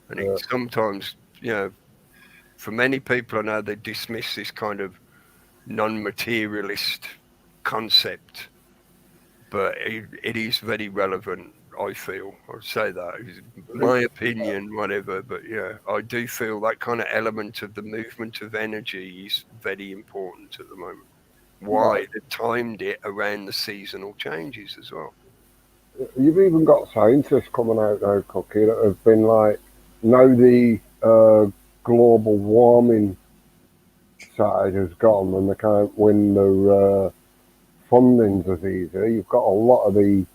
And it sometimes, for many people, I know they dismiss this kind of non-materialist concept, but it is very relevant. I feel, I'd say that is my opinion, whatever, but yeah, I do feel that kind of element of the movement of energy is very important at the moment. Why they timed it around the seasonal changes as well. You've even got scientists coming out now, Cookie, that have been like, now the global warming side has gone and they can't win their fundings as easy. You've got a lot of the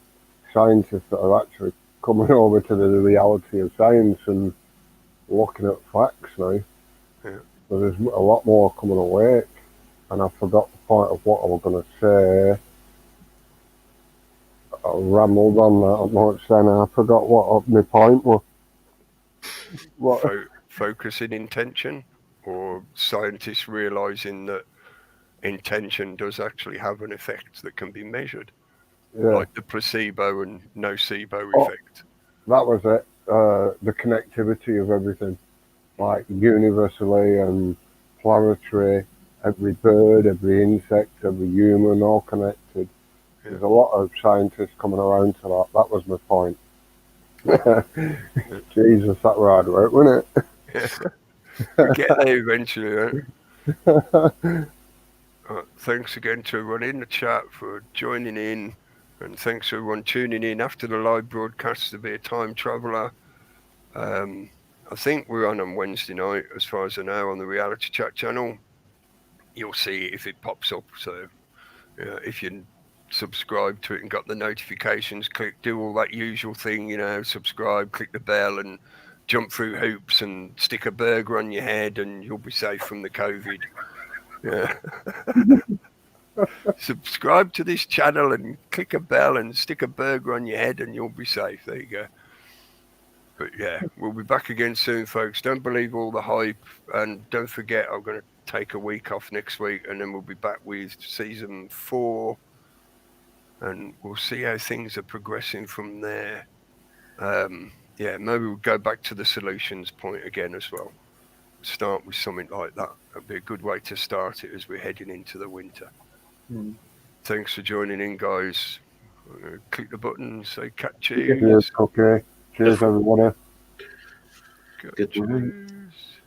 scientists that are actually coming over to the reality of science and looking at facts now. Yeah. So there's a lot more coming awake. And I forgot the point of what I was going to say. I rambled on that much then. I forgot what my point was. What? Focusing intention, or scientists realizing that intention does actually have an effect that can be measured, like the placebo and nocebo effect. That was it. The connectivity of everything, like universally and planetary, every bird, every insect, every human, all connected. Yeah. There's a lot of scientists coming around to that. That was my point. Jesus, that was hard work, wasn't it? We'll get there eventually, right? Thanks again to everyone in the chat for joining in, and thanks to everyone tuning in after the live broadcast to be a time traveller. I think we're on Wednesday night, as far as I know, on the Reality Chat channel. You'll see it if it pops up. So if you subscribe to it and got the notifications, do all that usual thing, subscribe, click the bell and jump through hoops and stick a burger on your head and you'll be safe from the COVID. Yeah. Subscribe to this channel and click a bell and stick a burger on your head and you'll be safe. There you go. But yeah, we'll be back again soon, folks. Don't believe all the hype, and don't forget I'm going to take a week off next week and then we'll be back with season 4 and we'll see how things are progressing from there. Maybe we'll go back to the solutions point again as well. Start with something like that. That'd be a good way to start it as we're heading into the winter. Thanks for joining in, guys. Click the button and say catch you. Cheers, okay. Cheers, everyone. Good morning. Cheers.